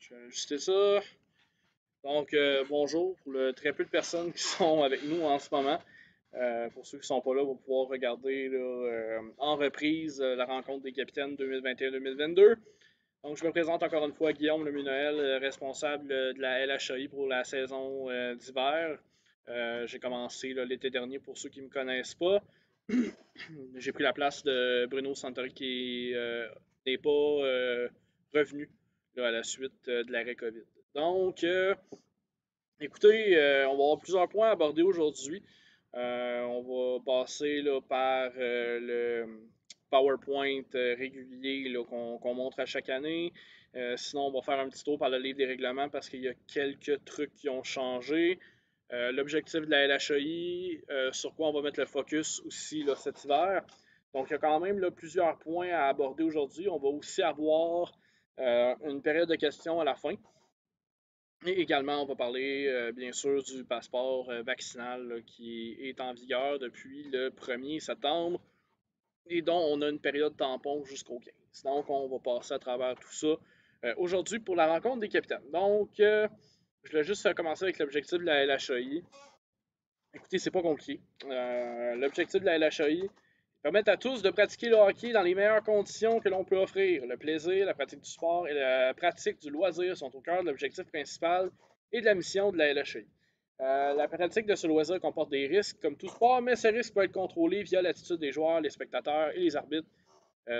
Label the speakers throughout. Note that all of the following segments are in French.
Speaker 1: Je vais ajuster ça. Donc, bonjour pour le très peu de personnes qui sont avec nous en ce moment. Pour ceux qui ne sont pas là, vont pouvoir regarder là, en reprise la rencontre des capitaines 2021-2022. Donc, je me présente encore une fois Guillaume Lemunoël, responsable de la LHI pour la saison d'hiver. J'ai commencé l'été dernier pour ceux qui ne me connaissent pas. J'ai pris la place de Bruno Santori qui n'est pas revenu là, à la suite de l'arrêt COVID. Donc, écoutez, on va avoir plusieurs points à aborder aujourd'hui. On va passer là, par le PowerPoint régulier qu'on montre à chaque année. Sinon, on va faire un petit tour par le livre des règlements parce qu'il y a quelques trucs qui ont changé. L'objectif de la LHI, sur quoi on va mettre le focus aussi là, cet hiver. Donc, il y a quand même là, plusieurs points à aborder aujourd'hui. On va aussi avoir une période de questions à la fin. Et également, on va parler, bien sûr, du passeport vaccinal là, qui est en vigueur depuis le 1er septembre et dont on a une période tampon jusqu'au 15. Donc, on va passer à travers tout ça aujourd'hui pour la rencontre des capitaines. Donc, je voulais juste commencer avec l'objectif de la LHI. Écoutez, c'est pas compliqué. L'objectif de la LHI, permettre à tous de pratiquer le hockey dans les meilleures conditions que l'on peut offrir. Le plaisir, la pratique du sport et la pratique du loisir sont au cœur de l'objectif principal et de la mission de la LHI. La pratique de ce loisir comporte des risques, comme tout sport, mais ces risques peuvent être contrôlés via l'attitude des joueurs, les spectateurs et les arbitres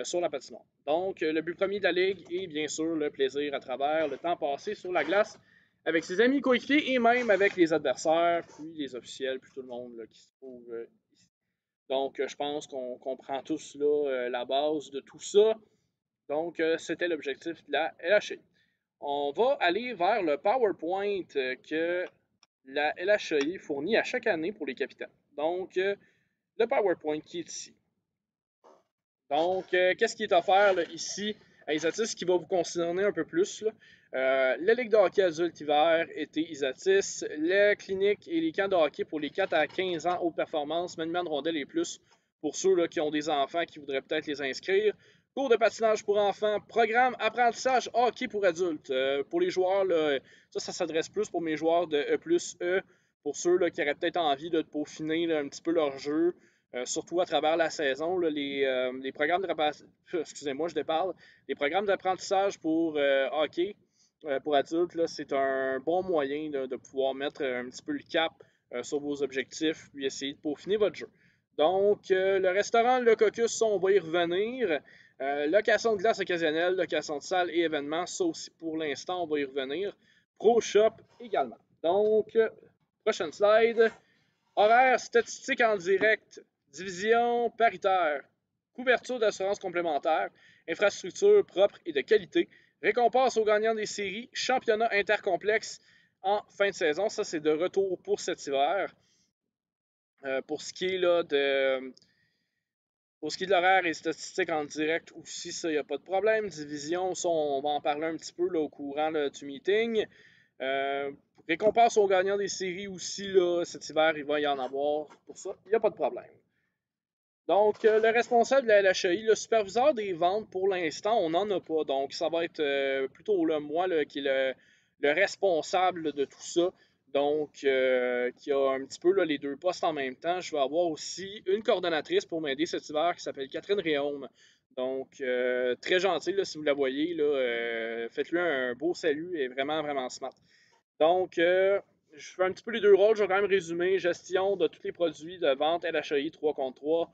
Speaker 1: sur la patinoire. Donc, le but premier de la Ligue est bien sûr le plaisir à travers le temps passé sur la glace avec ses amis coéquipiers et même avec les adversaires, puis les officiels, puis tout le monde là, qui se trouve ici. Donc, je pense qu'on comprend tous là, la base de tout ça. Donc, c'était l'objectif de la LHI. On va aller vers le PowerPoint que la LHI fournit à chaque année pour les capitaines. Donc, le PowerPoint qui est ici. Donc, qu'est-ce qui est offert là, ici à Isatis qui va vous concerner un peu plus? La Ligue de hockey adulte hiver, été Isatis, les cliniques et les camps de hockey pour les 4 à 15 ans haute performance, maniement de rondelles et plus pour ceux là, qui ont des enfants qui voudraient peut-être les inscrire. Cours de patinage pour enfants, programme apprentissage hockey pour adultes. Pour les joueurs, là, ça s'adresse plus pour mes joueurs de E+E, pour ceux là, qui auraient peut-être envie là, de peaufiner là, un petit peu leur jeu. Surtout à travers la saison, là, les programmes de excusez-moi, je déparle. Les programmes d'apprentissage pour hockey pour adultes, c'est un bon moyen là, de pouvoir mettre un petit peu le cap sur vos objectifs puis essayer de peaufiner votre jeu. Donc, le restaurant Le Caucus, ça, on va y revenir. Location de glace occasionnelle, location de salle et événements, ça aussi pour l'instant, on va y revenir. Pro Shop également. Donc, prochaine slide. Horaire statistique en direct, division paritaire, couverture d'assurance complémentaire, infrastructure propre et de qualité, récompense aux gagnants des séries, championnat intercomplexe en fin de saison. Ça, c'est de retour pour cet hiver. Pour ce qui est là, de l'horaire et statistiques en direct aussi, ça, il n'y a pas de problème. Division, ça, on va en parler un petit peu là, au courant là, du meeting. Récompense aux gagnants des séries aussi, là, cet hiver, il va y en avoir. Pour ça, il n'y a pas de problème. Donc, le responsable de la LHI, le superviseur des ventes, pour l'instant, on n'en a pas. Donc, ça va être plutôt là, moi là, qui est le responsable de tout ça. Donc, qui a un petit peu là, les deux postes en même temps. Je vais avoir aussi une coordonnatrice pour m'aider cet hiver qui s'appelle Catherine Réaume. Donc, très gentille, là, si vous la voyez. Là, faites-lui un beau salut. Elle est vraiment, vraiment smart. Donc, je fais un petit peu les deux rôles. Je vais quand même résumer. Gestion de tous les produits de vente LHI 3 contre 3.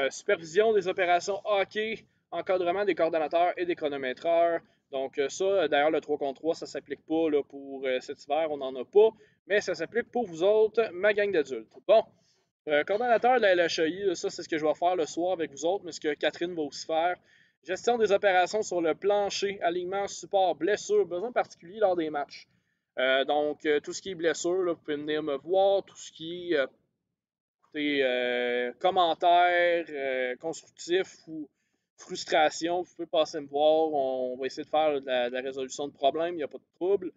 Speaker 1: Supervision des opérations hockey. Encadrement des coordonnateurs et des chronométreurs. Donc, ça, d'ailleurs, le 3 contre 3, ça ne s'applique pas là, pour cet hiver. On n'en a pas. Mais ça s'applique pour vous autres, ma gang d'adultes. Bon. Coordonnateur de la LHI, ça, c'est ce que je vais faire le soir avec vous autres, mais ce que Catherine va aussi faire. Gestion des opérations sur le plancher, alignement, support, blessure, besoins particuliers lors des matchs. Donc, tout ce qui est blessure, là, vous pouvez venir me voir. Tout ce qui est commentaires constructifs ou frustration, vous pouvez passer me voir. On va essayer de faire de la résolution de problèmes, il n'y a pas de trouble.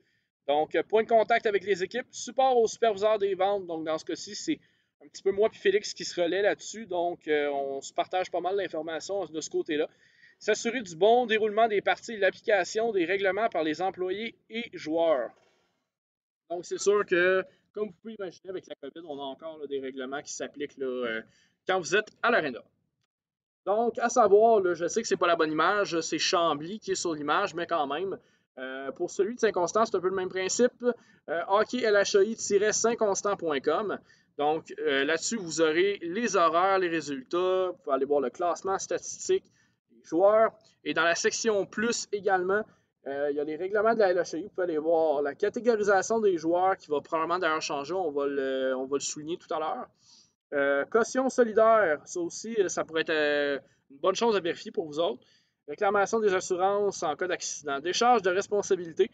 Speaker 1: Donc, point de contact avec les équipes. Support au superviseur des ventes. Donc, dans ce cas-ci, c'est un petit peu moi et Félix qui se relaient là-dessus. Donc, on se partage pas mal d'informations de ce côté-là. S'assurer du bon déroulement des parties et l'application des règlements par les employés et joueurs. Donc, c'est sûr que, comme vous pouvez imaginer, avec la COVID, on a encore là, des règlements qui s'appliquent quand vous êtes à l'aréna. Donc, à savoir, là, je sais que c'est pas la bonne image, c'est Chambly qui est sur l'image, mais quand même. Pour celui de Saint-Constant, c'est un peu le même principe. hockeylhi-saintconstant.com. Donc, là-dessus, vous aurez les horaires, les résultats. Vous pouvez aller voir le classement statistique des joueurs. Et dans la section plus également, il y a les règlements de la LHI. Vous pouvez aller voir la catégorisation des joueurs qui va probablement d'ailleurs changer. On va le souligner tout à l'heure. Caution solidaire, ça aussi, ça pourrait être une bonne chose à vérifier pour vous autres. Réclamation des assurances en cas d'accident. Décharge de responsabilité.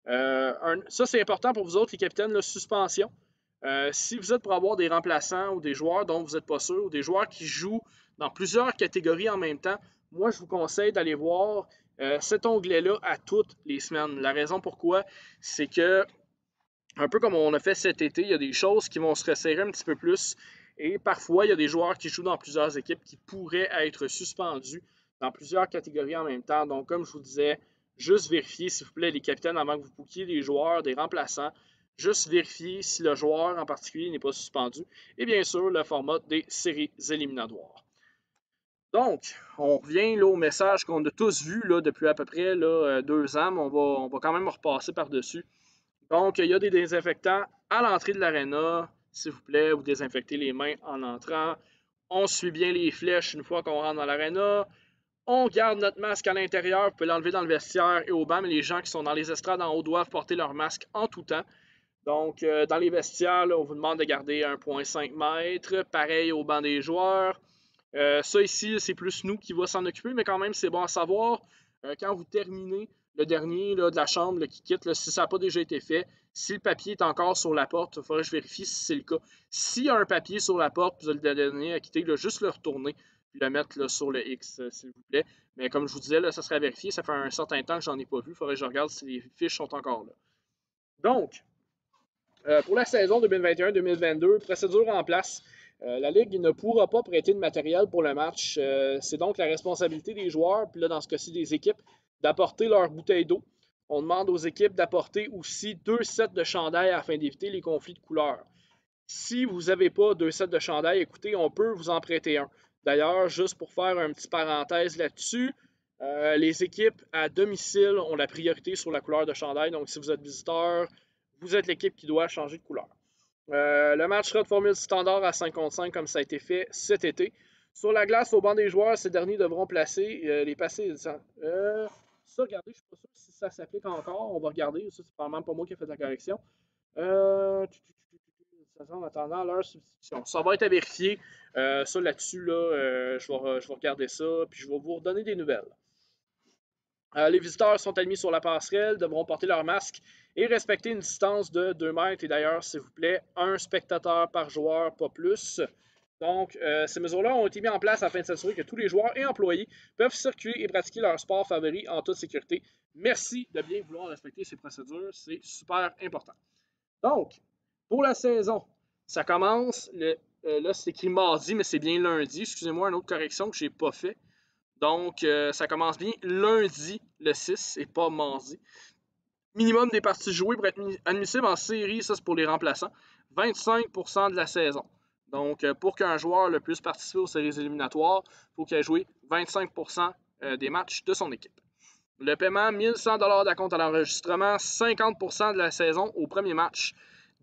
Speaker 1: Ça, c'est important pour vous autres, les capitaines, la suspension. Si vous êtes pour avoir des remplaçants ou des joueurs dont vous n'êtes pas sûr, ou des joueurs qui jouent dans plusieurs catégories en même temps, moi, je vous conseille d'aller voir cet onglet-là à toutes les semaines. La raison pourquoi, c'est que, un peu comme on a fait cet été, il y a des choses qui vont se resserrer un petit peu plus. Et parfois, il y a des joueurs qui jouent dans plusieurs équipes qui pourraient être suspendus dans plusieurs catégories en même temps. Donc, comme je vous disais, juste vérifier, s'il vous plaît, les capitaines, avant que vous bookiez des joueurs, des remplaçants, juste vérifier si le joueur en particulier n'est pas suspendu. Et bien sûr, le format des séries éliminatoires. Donc, on revient là, au message qu'on a tous vu là, depuis à peu près 2 ans, mais on va quand même repasser par-dessus. Donc, il y a des désinfectants à l'entrée de l'aréna. S'il vous plaît, vous désinfectez les mains en entrant. On suit bien les flèches une fois qu'on rentre dans l'aréna. On garde notre masque à l'intérieur. Vous pouvez l'enlever dans le vestiaire et au banc, mais les gens qui sont dans les estrades en haut doivent porter leur masque en tout temps. Donc, dans les vestiaires, là, on vous demande de garder 1,5 m. Pareil au banc des joueurs. Ça ici, c'est plus nous qui va s'en occuper, mais quand même, c'est bon à savoir. Quand vous terminez le dernier là, de la chambre là, qui quitte, là, si ça n'a pas déjà été fait, si le papier est encore sur la porte, il faudrait que je vérifie si c'est le cas. S'il y a un papier sur la porte, vous allez le dernier à quitter, là, juste le retourner puis le mettre là, sur le X, s'il vous plaît. Mais comme je vous disais, là, ça serait à vérifier. Ça fait un certain temps que j'en ai pas vu. Il faudrait que je regarde si les fiches sont encore là. Donc, pour la saison 2021-2022, procédure en place. La Ligue ne pourra pas prêter de matériel pour le match. C'est donc la responsabilité des joueurs, puis là, dans ce cas-ci, des équipes, d'apporter leur bouteille d'eau. On demande aux équipes d'apporter aussi 2 sets de chandails afin d'éviter les conflits de couleurs. Si vous n'avez pas 2 sets de chandails, écoutez, on peut vous en prêter un. D'ailleurs, juste pour faire une petite parenthèse là-dessus, les équipes à domicile ont la priorité sur la couleur de chandail. Donc, si vous êtes visiteur, vous êtes l'équipe qui doit changer de couleur. Le match sera de formule standard à 5 contre 5 comme ça a été fait cet été. Sur la glace, au banc des joueurs, ces derniers devront placer les passés. Ça, regardez, je ne suis pas sûr si ça s'applique encore. On va regarder. Ça, c'est probablement pas moi qui ai fait la correction. En attendant leur substitution. Ça va être à vérifier. Ça là-dessus, là, je vais regarder ça, puis je vais vous redonner des nouvelles. Les visiteurs sont admis sur la passerelle, devront porter leur masque et respecter une distance de 2 mètres. Et d'ailleurs, s'il vous plaît, un spectateur par joueur, pas plus. Donc, ces mesures-là ont été mises en place afin de s'assurer que tous les joueurs et employés peuvent circuler et pratiquer leur sport favori en toute sécurité. Merci de bien vouloir respecter ces procédures, c'est super important. Donc, pour la saison, ça commence, là c'est écrit mardi, mais c'est bien lundi. Excusez-moi, une autre correction que je n'ai pas fait. Donc, ça commence bien lundi, le 6, et pas mardi. Minimum des parties jouées pour être admissible en série, ça c'est pour les remplaçants, 25% de la saison. Donc, pour qu'un joueur le puisse participer aux séries éliminatoires, il faut qu'il ait joué 25% des matchs de son équipe. Le paiement, 1100 $ d'acompte à l'enregistrement, 50% de la saison au premier match.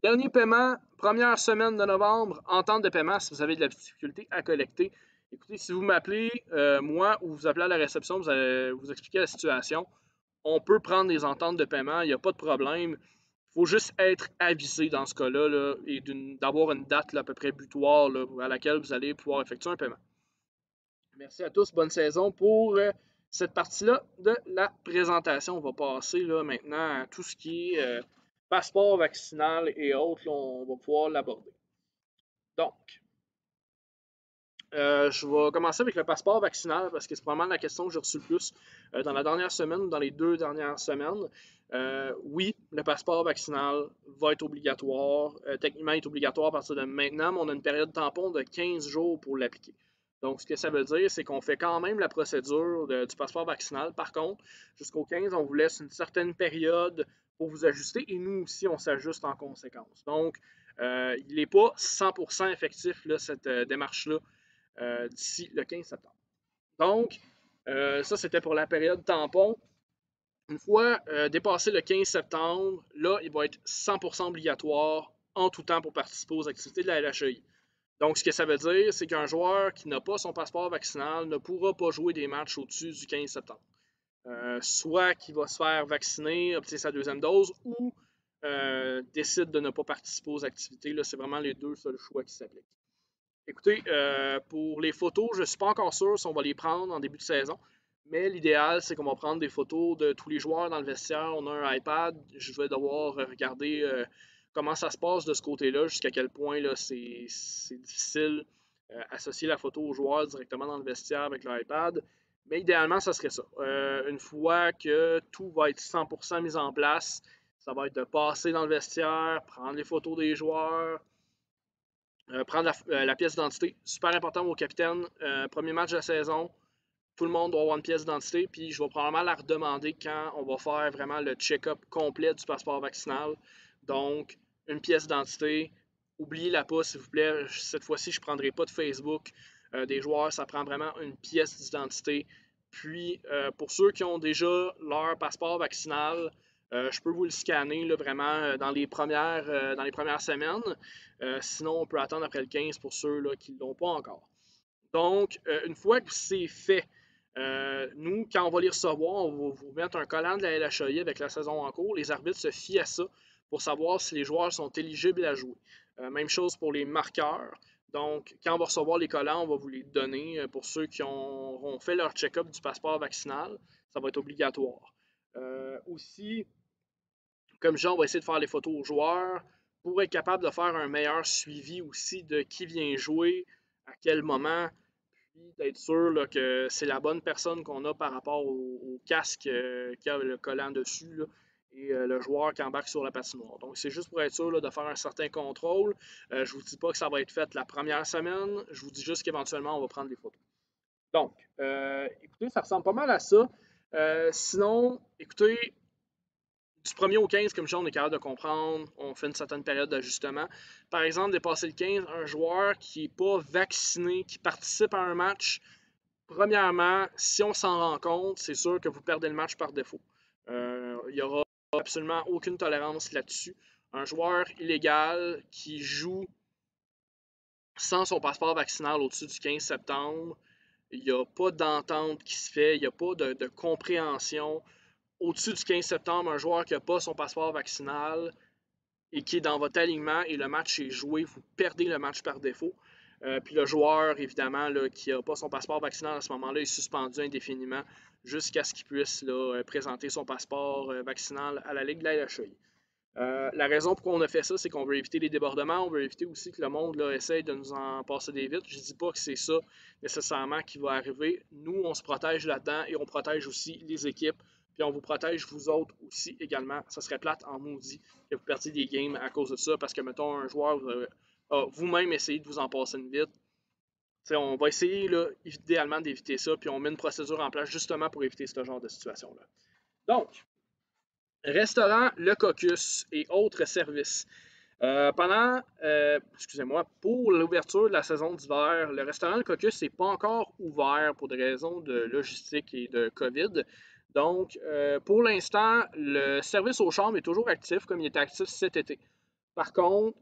Speaker 1: Dernier paiement, première semaine de novembre, entente de paiement si vous avez de la difficulté à collecter. Écoutez, si vous m'appelez, moi, ou vous appelez à la réception, vous allez vous expliquer la situation. On peut prendre des ententes de paiement, il n'y a pas de problème. Il faut juste être avisé dans ce cas-là là, et d'avoir une date là, à peu près butoir là, à laquelle vous allez pouvoir effectuer un paiement. Merci à tous, bonne saison pour cette partie-là de la présentation. On va passer là, maintenant à tout ce qui est passeport vaccinal et autres. Là, on va pouvoir l'aborder. Donc, je vais commencer avec le passeport vaccinal parce que c'est probablement la question que j'ai reçue le plus dans la dernière semaine ou dans les 2 dernières semaines. Oui, le passeport vaccinal va être obligatoire. Techniquement, il est obligatoire à partir de maintenant, mais on a une période tampon de 15 jours pour l'appliquer. Donc, ce que ça veut dire, c'est qu'on fait quand même la procédure du passeport vaccinal. Par contre, jusqu'au 15, on vous laisse une certaine période pour vous ajuster et nous aussi, on s'ajuste en conséquence. Donc, il n'est pas 100% effectif, là, cette démarche-là, d'ici le 15 septembre. Donc, ça, c'était pour la période tampon. Une fois dépassé le 15 septembre, là, il va être 100% obligatoire en tout temps pour participer aux activités de la LHEI. Donc, ce que ça veut dire, c'est qu'un joueur qui n'a pas son passeport vaccinal ne pourra pas jouer des matchs au-dessus du 15 septembre. Soit qu'il va se faire vacciner, obtenir sa deuxième dose, ou décide de ne pas participer aux activités. Là, c'est vraiment les deux seuls choix qui s'appliquent. Écoutez, pour les photos, je ne suis pas encore sûr si on va les prendre en début de saison, mais l'idéal, c'est qu'on va prendre des photos de tous les joueurs dans le vestiaire. On a un iPad, je vais devoir regarder comment ça se passe de ce côté-là, jusqu'à quel point c'est difficile associer la photo aux joueurs directement dans le vestiaire avec l'iPad. Mais idéalement, ça serait ça. Une fois que tout va être 100% mis en place, ça va être de passer dans le vestiaire, prendre les photos des joueurs, prendre la pièce d'identité. Super important au capitaine. Premier match de la saison, tout le monde doit avoir une pièce d'identité, puis je vais probablement la redemander quand on va faire vraiment le check-up complet du passeport vaccinal. Donc, une pièce d'identité. Oubliez-la pas, s'il vous plaît. Cette fois-ci, je ne prendrai pas de Facebook des joueurs. Ça prend vraiment une pièce d'identité. Puis, pour ceux qui ont déjà leur passeport vaccinal, je peux vous le scanner là, vraiment dans les premières semaines. Sinon, on peut attendre après le 15 pour ceux là, qui ne l'ont pas encore. Donc, une fois que c'est fait, nous, quand on va les recevoir, on va vous mettre un collant de la LHEI avec la saison en cours. Les arbitres se fient à ça pour savoir si les joueurs sont éligibles à jouer. Même chose pour les marqueurs. Donc, quand on va recevoir les collants, on va vous les donner pour ceux qui auront fait leur check-up du passeport vaccinal. Ça va être obligatoire. Aussi, comme je dis, on va essayer de faire les photos aux joueurs pour être capable de faire un meilleur suivi aussi de qui vient jouer, à quel moment, puis d'être sûr là, que c'est la bonne personne qu'on a par rapport au casque qui a le collant dessus là, et le joueur qui embarque sur la patinoire. Donc, c'est juste pour être sûr là, de faire un certain contrôle. Je ne vous dis pas que ça va être fait la première semaine. Je vous dis juste qu'éventuellement, on va prendre des photos. Donc, écoutez, ça ressemble pas mal à ça. Sinon, écoutez, du 1er au 15, comme je dis, on est capable de comprendre, on fait une certaine période d'ajustement. Par exemple, dépasser le 15, un joueur qui n'est pas vacciné, qui participe à un match, premièrement, si on s'en rend compte, c'est sûr que vous perdez le match par défaut. Il n'y aura absolument aucune tolérance là-dessus. Un joueur illégal qui joue sans son passeport vaccinal au-dessus du 15 septembre, il n'y a pas d'entente qui se fait, il n'y a pas de compréhension. Au-dessus du 15 septembre, un joueur qui n'a pas son passeport vaccinal et qui est dans votre alignement et le match est joué, vous perdez le match par défaut. Puis le joueur, évidemment, là, qui n'a pas son passeport vaccinal à ce moment-là, est suspendu indéfiniment jusqu'à ce qu'il puisse là, présenter son passeport vaccinal à la Ligue de la LHI. La raison pour on a fait ça, c'est qu'on veut éviter les débordements, on veut éviter aussi que le monde là, essaye de nous en passer des vitres. Je ne dis pas que c'est ça nécessairement qui va arriver. Nous, on se protège là-dedans et on protège aussi les équipes. Puis on vous protège vous autres aussi également. Ça serait plate en maudit que vous perdiez des games à cause de ça parce que, mettons, un joueur a vous-même essayé de vous en passer une vite. T'sais, on va essayer là, idéalement d'éviter ça, puis on met une procédure en place justement pour éviter ce genre de situation-là. Donc, restaurant Le Caucus et autres services. Excusez-moi, pour l'ouverture de la saison d'hiver, le restaurant Le Caucus n'est pas encore ouvert pour des raisons de logistique et de COVID. Donc, pour l'instant, le service aux chambres est toujours actif comme il était actif cet été. Par contre,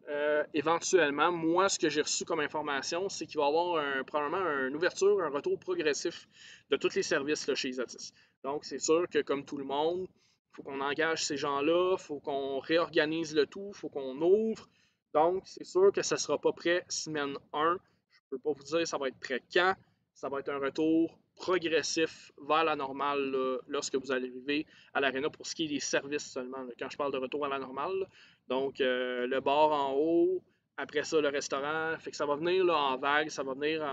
Speaker 1: éventuellement, moi, ce que j'ai reçu comme information, c'est qu'il va y avoir probablement une ouverture, un retour progressif de tous les services là, chez Isatis. Donc, c'est sûr que comme tout le monde, il faut qu'on engage ces gens-là, il faut qu'on réorganise le tout, il faut qu'on ouvre. Donc, c'est sûr que ça ne sera pas prêt semaine 1. Je ne peux pas vous dire ça va être prêt quand. Ça va être un retour progressif vers la normale là, lorsque vous allez arriver à l'aréna pour ce qui est des services seulement. Là. Quand je parle de retour à la normale, là. Donc, le bar en haut, après ça, le restaurant. Fait que ça va venir là, en vague, ça va venir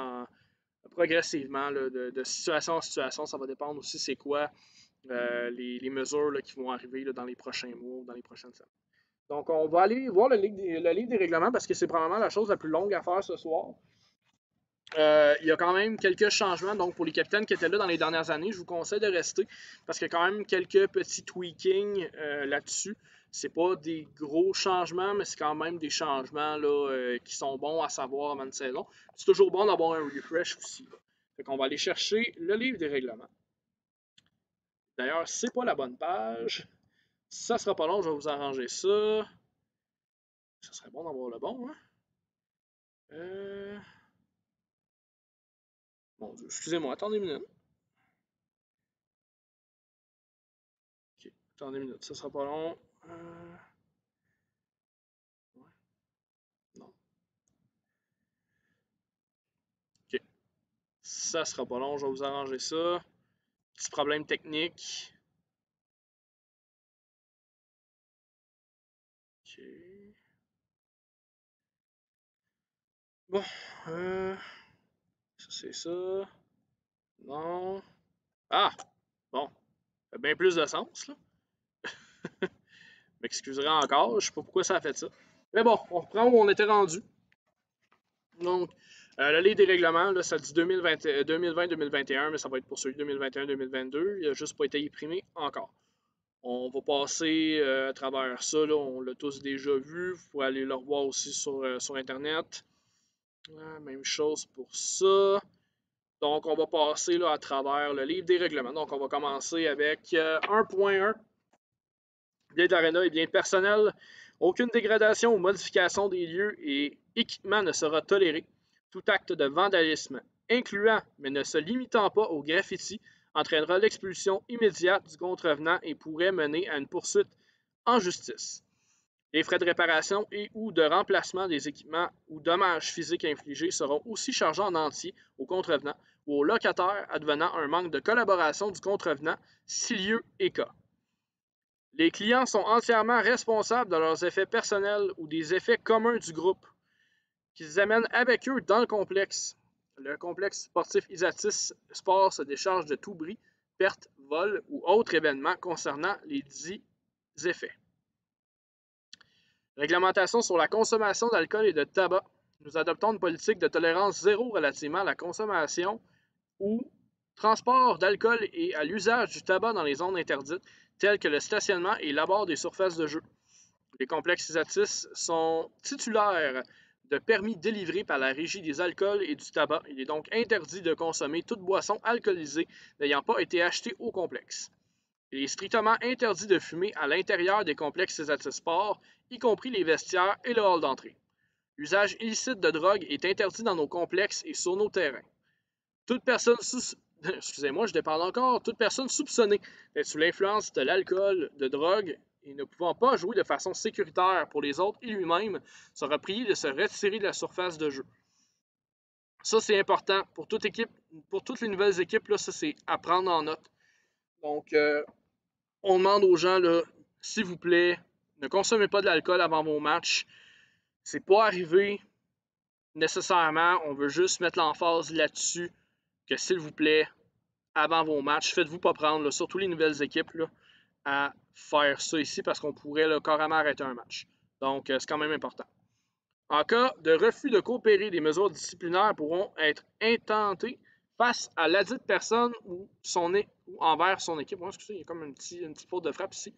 Speaker 1: progressivement là, de situation en situation. Ça va dépendre aussi c'est quoi les mesures là, qui vont arriver là, dans les prochains mois ou dans les prochaines semaines. Donc, on va aller voir le livre des règlements parce que c'est probablement la chose la plus longue à faire ce soir. Il y a quand même quelques changements. Donc, pour les capitaines qui étaient là dans les dernières années, je vous conseille de rester parce qu'il y a quand même quelques petits tweakings là-dessus. C'est pas des gros changements, mais c'est quand même des changements là, qui sont bons à savoir avant une saison. C'est toujours bon d'avoir un refresh aussi. Là. Fait qu'on va aller chercher le livre des règlements. D'ailleurs, c'est pas la bonne page. Ça sera pas long, je vais vous arranger ça. Ça serait bon d'avoir le bon, hein? Mon Dieu, excusez-moi, attendez une minute. Ok, attendez une minute, ça sera pas long. Ouais, non. Ok, ça sera pas long, je vais vous arranger ça. Petit problème technique. Ok. Bon, ça c'est ça. Non. Ah! Bon, ça fait bien plus de sens, là. M'excuserez encore, je sais pas pourquoi ça a fait ça. Mais bon, on reprend où on était rendu. Donc, la Ligue des règlements, là, ça dit 2020-2021, mais ça va être pour celui 2021-2022. Il n'a juste pas été imprimé encore. On va passer à travers ça, là, on l'a tous déjà vu. Vous pouvez aller le revoir aussi sur Internet. Même chose pour ça. Donc, on va passer là, à travers le livre des règlements. Donc, on va commencer avec 1.1. Bien de l'aréna et bien personnel. Aucune dégradation ou modification des lieux et équipements ne sera tolérée. Tout acte de vandalisme, incluant mais ne se limitant pas au graffiti, entraînera l'expulsion immédiate du contrevenant et pourrait mener à une poursuite en justice. Les frais de réparation et ou de remplacement des équipements ou dommages physiques infligés seront aussi chargés en entier au contrevenant ou au locataire advenant un manque de collaboration du contrevenant si lieu est cas. Les clients sont entièrement responsables de leurs effets personnels ou des effets communs du groupe qu'ils amènent avec eux dans le complexe. Le complexe sportif Isatis Sport se décharge de tout bris, perte, vol ou autre événement concernant les dits effets. Réglementation sur la consommation d'alcool et de tabac. Nous adoptons une politique de tolérance zéro relativement à la consommation ou transport d'alcool et à l'usage du tabac dans les zones interdites, telles que le stationnement et l'abord des surfaces de jeu. Les complexes Isatis sont titulaires de permis délivrés par la Régie des alcools et du tabac. Il est donc interdit de consommer toute boisson alcoolisée n'ayant pas été achetée au complexe. Il est strictement interdit de fumer à l'intérieur des complexes Isatis Sport, y compris les vestiaires et le hall d'entrée. L'usage illicite de drogue est interdit dans nos complexes et sur nos terrains. Toute personne excusez-moi, je déparle encore. Toute personne soupçonnée d'être sous l'influence de l'alcool, de drogue et ne pouvant pas jouer de façon sécuritaire pour les autres et lui-même sera prié de se retirer de la surface de jeu. Ça, c'est important pour toute équipe, pour toutes les nouvelles équipes, là, ça, c'est à prendre en note. Donc, on demande aux gens, là, s'il vous plaît, ne consommez pas de l'alcool avant vos matchs. C'est pas arrivé nécessairement. On veut juste mettre l'emphase là-dessus que, s'il vous plaît, avant vos matchs, faites-vous pas prendre, là, surtout les nouvelles équipes, là, à faire ça ici parce qu'on pourrait là, carrément arrêter un match. Donc, c'est quand même important. En cas de refus de coopérer, des mesures disciplinaires pourront être intentées face à ladite personne ou envers son équipe. Ouais, excusez, il y a comme une petite faute de frappe ici.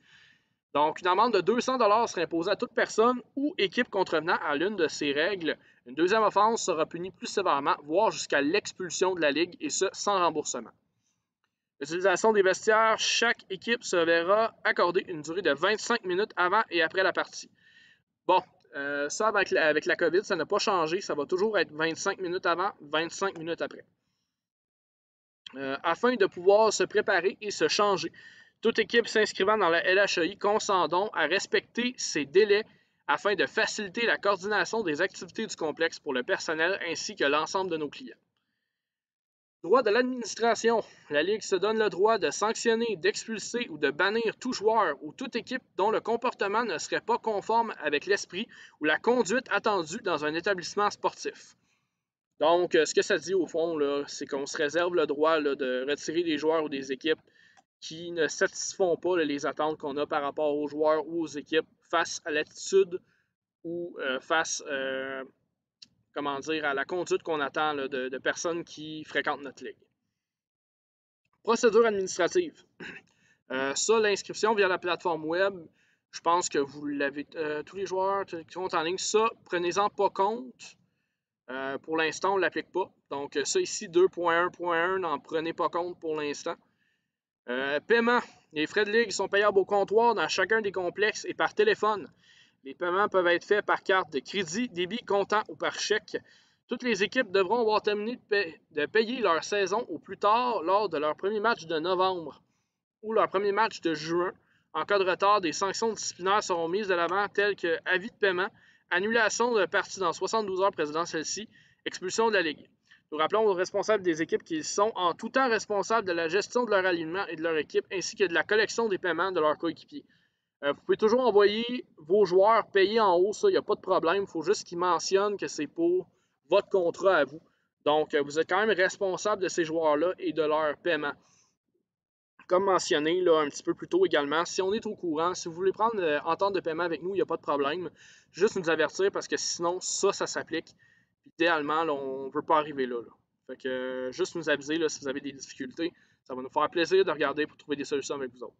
Speaker 1: Donc, une amende de 200 $ serait imposée à toute personne ou équipe contrevenant à l'une de ces règles. Une deuxième offense sera punie plus sévèrement, voire jusqu'à l'expulsion de la Ligue, et ce, sans remboursement. L'utilisation des vestiaires, chaque équipe se verra accorder une durée de 25 minutes avant et après la partie. Bon, ça avec la COVID, ça n'a pas changé. Ça va toujours être 25 minutes avant, 25 minutes après. Afin de pouvoir se préparer et se changer, toute équipe s'inscrivant dans la LHEI consent donc à respecter ces délais afin de faciliter la coordination des activités du complexe pour le personnel ainsi que l'ensemble de nos clients. Droit de l'administration. La Ligue se donne le droit de sanctionner, d'expulser ou de bannir tout joueur ou toute équipe dont le comportement ne serait pas conforme avec l'esprit ou la conduite attendue dans un établissement sportif. Donc, ce que ça dit au fond, c'est qu'on se réserve le droit là, de retirer des joueurs ou des équipes qui ne satisfont pas là, les attentes qu'on a par rapport aux joueurs ou aux équipes face à l'attitude ou face comment dire, à la conduite qu'on attend là, de personnes qui fréquentent notre ligue. Procédure administrative. Ça, l'inscription via la plateforme web, je pense que vous l'avez, tous les joueurs qui sont en ligne, ça, prenez-en pas compte. Pour l'instant, on ne l'applique pas. Donc, ça ici, 2.1.1, n'en prenez pas compte pour l'instant. Paiement. Les frais de ligue sont payables au comptoir dans chacun des complexes et par téléphone. Les paiements peuvent être faits par carte de crédit, débit, comptant ou par chèque. Toutes les équipes devront avoir terminé de payer leur saison au plus tard lors de leur premier match de novembre ou leur premier match de juin. En cas de retard, des sanctions disciplinaires seront mises de l'avant telles que avis de paiement, annulation de partie dans 72 heures précédant celle-ci, expulsion de la Ligue. Nous rappelons aux responsables des équipes qu'ils sont en tout temps responsables de la gestion de leur alignement et de leur équipe, ainsi que de la collection des paiements de leurs coéquipiers. Vous pouvez toujours envoyer vos joueurs payés en haut, ça, il n'y a pas de problème. Il faut juste qu'ils mentionnent que c'est pour votre contrat à vous. Donc, vous êtes quand même responsable de ces joueurs-là et de leur paiement. Comme mentionné là, un petit peu plus tôt également, si on est au courant, si vous voulez prendre entente de paiement avec nous, il n'y a pas de problème. Juste nous avertir parce que sinon, ça s'applique. Idéalement, là, on ne veut pas arriver là. Fait que juste nous aviser là, si vous avez des difficultés. Ça va nous faire plaisir de regarder pour trouver des solutions avec vous autres.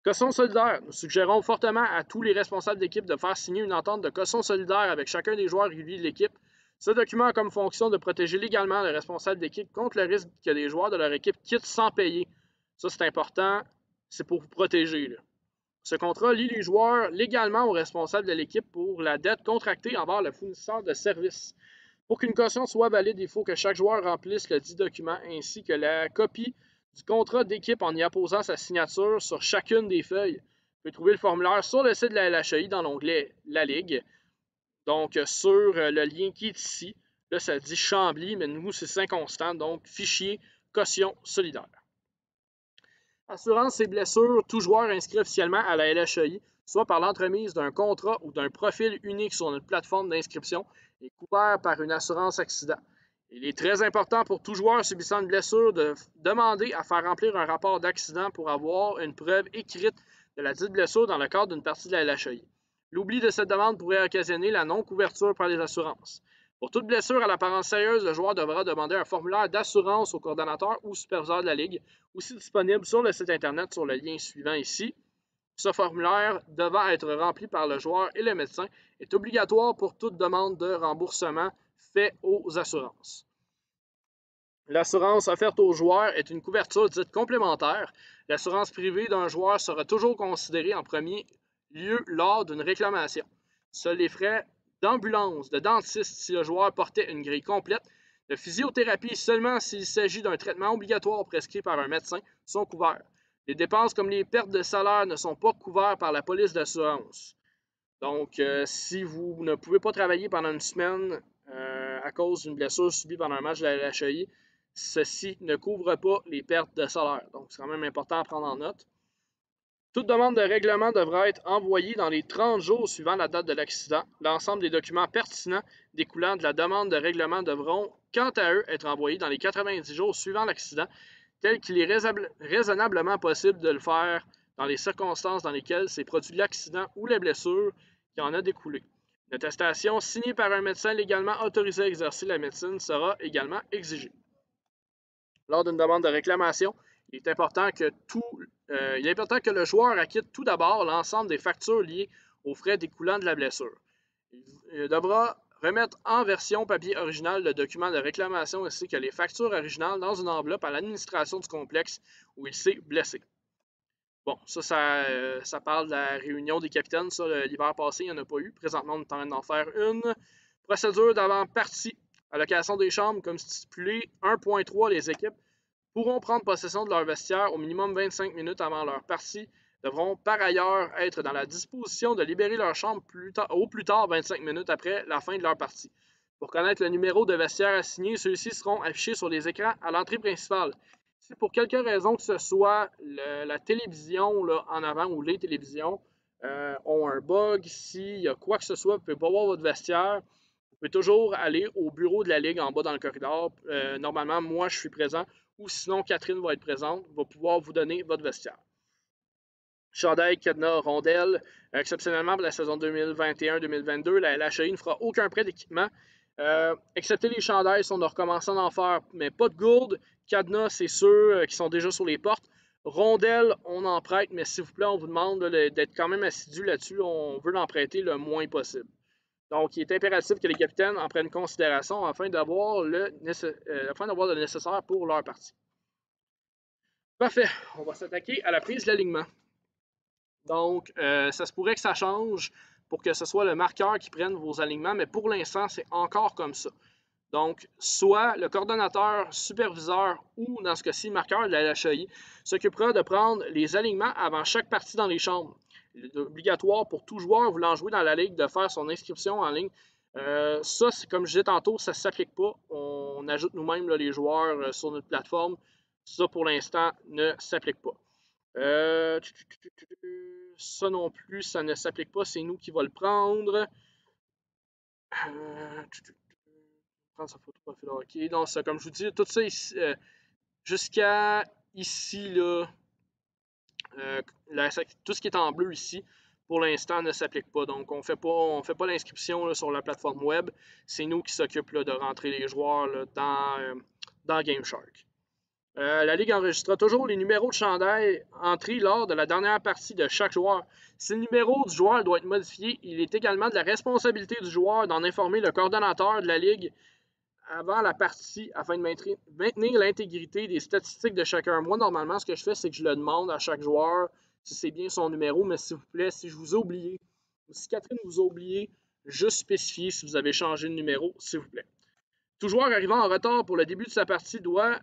Speaker 1: Caution solidaire. Nous suggérons fortement à tous les responsables d'équipe de faire signer une entente de caution solidaire avec chacun des joueurs réguliers de l'équipe. Ce document a comme fonction de protéger légalement le responsable d'équipe contre le risque que les joueurs de leur équipe quittent sans payer. Ça, c'est important. C'est pour vous protéger. Là. Ce contrat lie les joueurs légalement aux responsables de l'équipe pour la dette contractée envers le fournisseur de services. Pour qu'une caution soit valide, il faut que chaque joueur remplisse le dit document ainsi que la copie du contrat d'équipe en y apposant sa signature sur chacune des feuilles. Vous pouvez trouver le formulaire sur le site de la LHI dans l'onglet La Ligue. Donc, sur le lien qui est ici, là, ça dit Chambly, mais nous, c'est Saint-Constant, donc fichier caution solidaire. Assurance et blessures, tout joueur inscrit officiellement à la LHI, soit par l'entremise d'un contrat ou d'un profil unique sur notre plateforme d'inscription, est couvert par une assurance accident. Il est très important pour tout joueur subissant une blessure de demander à faire remplir un rapport d'accident pour avoir une preuve écrite de la dite blessure dans le cadre d'une partie de la LHI. L'oubli de cette demande pourrait occasionner la non-couverture par les assurances. Pour toute blessure à l'apparence sérieuse, le joueur devra demander un formulaire d'assurance au coordonnateur ou superviseur de la Ligue, aussi disponible sur le site Internet sur le lien suivant ici. Ce formulaire, devant être rempli par le joueur et le médecin, est obligatoire pour toute demande de remboursement faite aux assurances. L'assurance offerte aux joueurs est une couverture dite complémentaire. L'assurance privée d'un joueur sera toujours considérée en premier lieu lors d'une réclamation. Seuls les frais d'ambulance, de dentiste si le joueur portait une grille complète, de physiothérapie seulement s'il s'agit d'un traitement obligatoire prescrit par un médecin, sont couverts. Les dépenses comme les pertes de salaire ne sont pas couvertes par la police d'assurance. Donc, si vous ne pouvez pas travailler pendant une semaine à cause d'une blessure subie pendant un match de la LHI, ceci ne couvre pas les pertes de salaire. Donc, c'est quand même important à prendre en note. Toute demande de règlement devra être envoyée dans les 30 jours suivant la date de l'accident. L'ensemble des documents pertinents découlant de la demande de règlement devront, quant à eux, être envoyés dans les 90 jours suivant l'accident, tel qu'il est raisonnablement possible de le faire dans les circonstances dans lesquelles s'est produit l'accident ou la blessure qui en a découlé. Une attestation signée par un médecin légalement autorisé à exercer la médecine sera également exigée. Lors d'une demande de réclamation, il est important que le joueur acquitte tout d'abord l'ensemble des factures liées aux frais découlant de la blessure. Il devra remettre en version papier original le document de réclamation ainsi que les factures originales dans une enveloppe à l'administration du complexe où il s'est blessé. Bon, ça parle de la réunion des capitaines. Ça, l'hiver passé, il n'y en a pas eu. Présentement, on est en train d'en faire une. Procédure d'avant-partie. Allocation des chambres, comme stipulé, 1.3, les équipes pourront prendre possession de leur vestiaire au minimum 25 minutes avant leur partie, devront par ailleurs être dans la disposition de libérer leur chambre au plus tard 25 minutes après la fin de leur partie. Pour connaître le numéro de vestiaire assigné, ceux-ci seront affichés sur les écrans à l'entrée principale. Si pour quelque raison que ce soit la télévision là, en avant ou les télévisions ont un bug, s'il y a quoi que ce soit, vous ne pouvez pas voir votre vestiaire, vous pouvez toujours aller au bureau de la Ligue en bas dans le corridor. Normalement, moi, je suis présent ou sinon, Catherine va être présente, va pouvoir vous donner votre vestiaire. Chandail, cadenas, rondelle. Exceptionnellement, pour la saison 2021-2022, la LHI ne fera aucun prêt d'équipement, Excepté les chandails, on a recommencé à en faire, mais pas de gourde. Cadenas, c'est ceux qui sont déjà sur les portes. Rondelles, on en prête, mais s'il vous plaît, on vous demande d'être quand même assidu là-dessus. On veut l'en prêter le moins possible. Donc, il est impératif que les capitaines en prennent considération afin d'avoir le nécessaire pour leur partie. Parfait. On va s'attaquer à la prise de l'alignement. Donc, ça se pourrait que ça change pour que ce soit le marqueur qui prenne vos alignements, mais pour l'instant, c'est encore comme ça. Donc, soit le coordonnateur, superviseur ou, dans ce cas-ci, marqueur de la LHI s'occupera de prendre les alignements avant chaque partie dans les chambres. Il est obligatoire pour tout joueur voulant jouer dans la ligue de faire son inscription en ligne. Ça, comme je disais tantôt, ça ne s'applique pas. On ajoute nous-mêmes les joueurs sur notre plateforme. Ça, pour l'instant, ne s'applique pas. Ça non plus, ça ne s'applique pas. C'est nous qui va le prendre. Prendre sa photo profil hockey. Donc, ça, comme je vous dis, tout ça ici, jusqu'à ici, là, tout ce qui est en bleu ici, pour l'instant, ne s'applique pas. Donc, on ne fait pas l'inscription sur la plateforme web. C'est nous qui s'occupons de rentrer les joueurs là, dans GameShark. La Ligue enregistra toujours les numéros de chandail entrés lors de la dernière partie de chaque joueur. Si le numéro du joueur doit être modifié, il est également de la responsabilité du joueur d'en informer le coordonnateur de la Ligue avant la partie afin de maintenir l'intégrité des statistiques de chacun. Moi, normalement, ce que je fais, c'est que je le demande à chaque joueur si c'est bien son numéro, mais s'il vous plaît, si je vous ai oublié, ou si Catherine vous a oublié, juste spécifier si vous avez changé de numéro, s'il vous plaît. Tout joueur arrivant en retard pour le début de sa partie se doit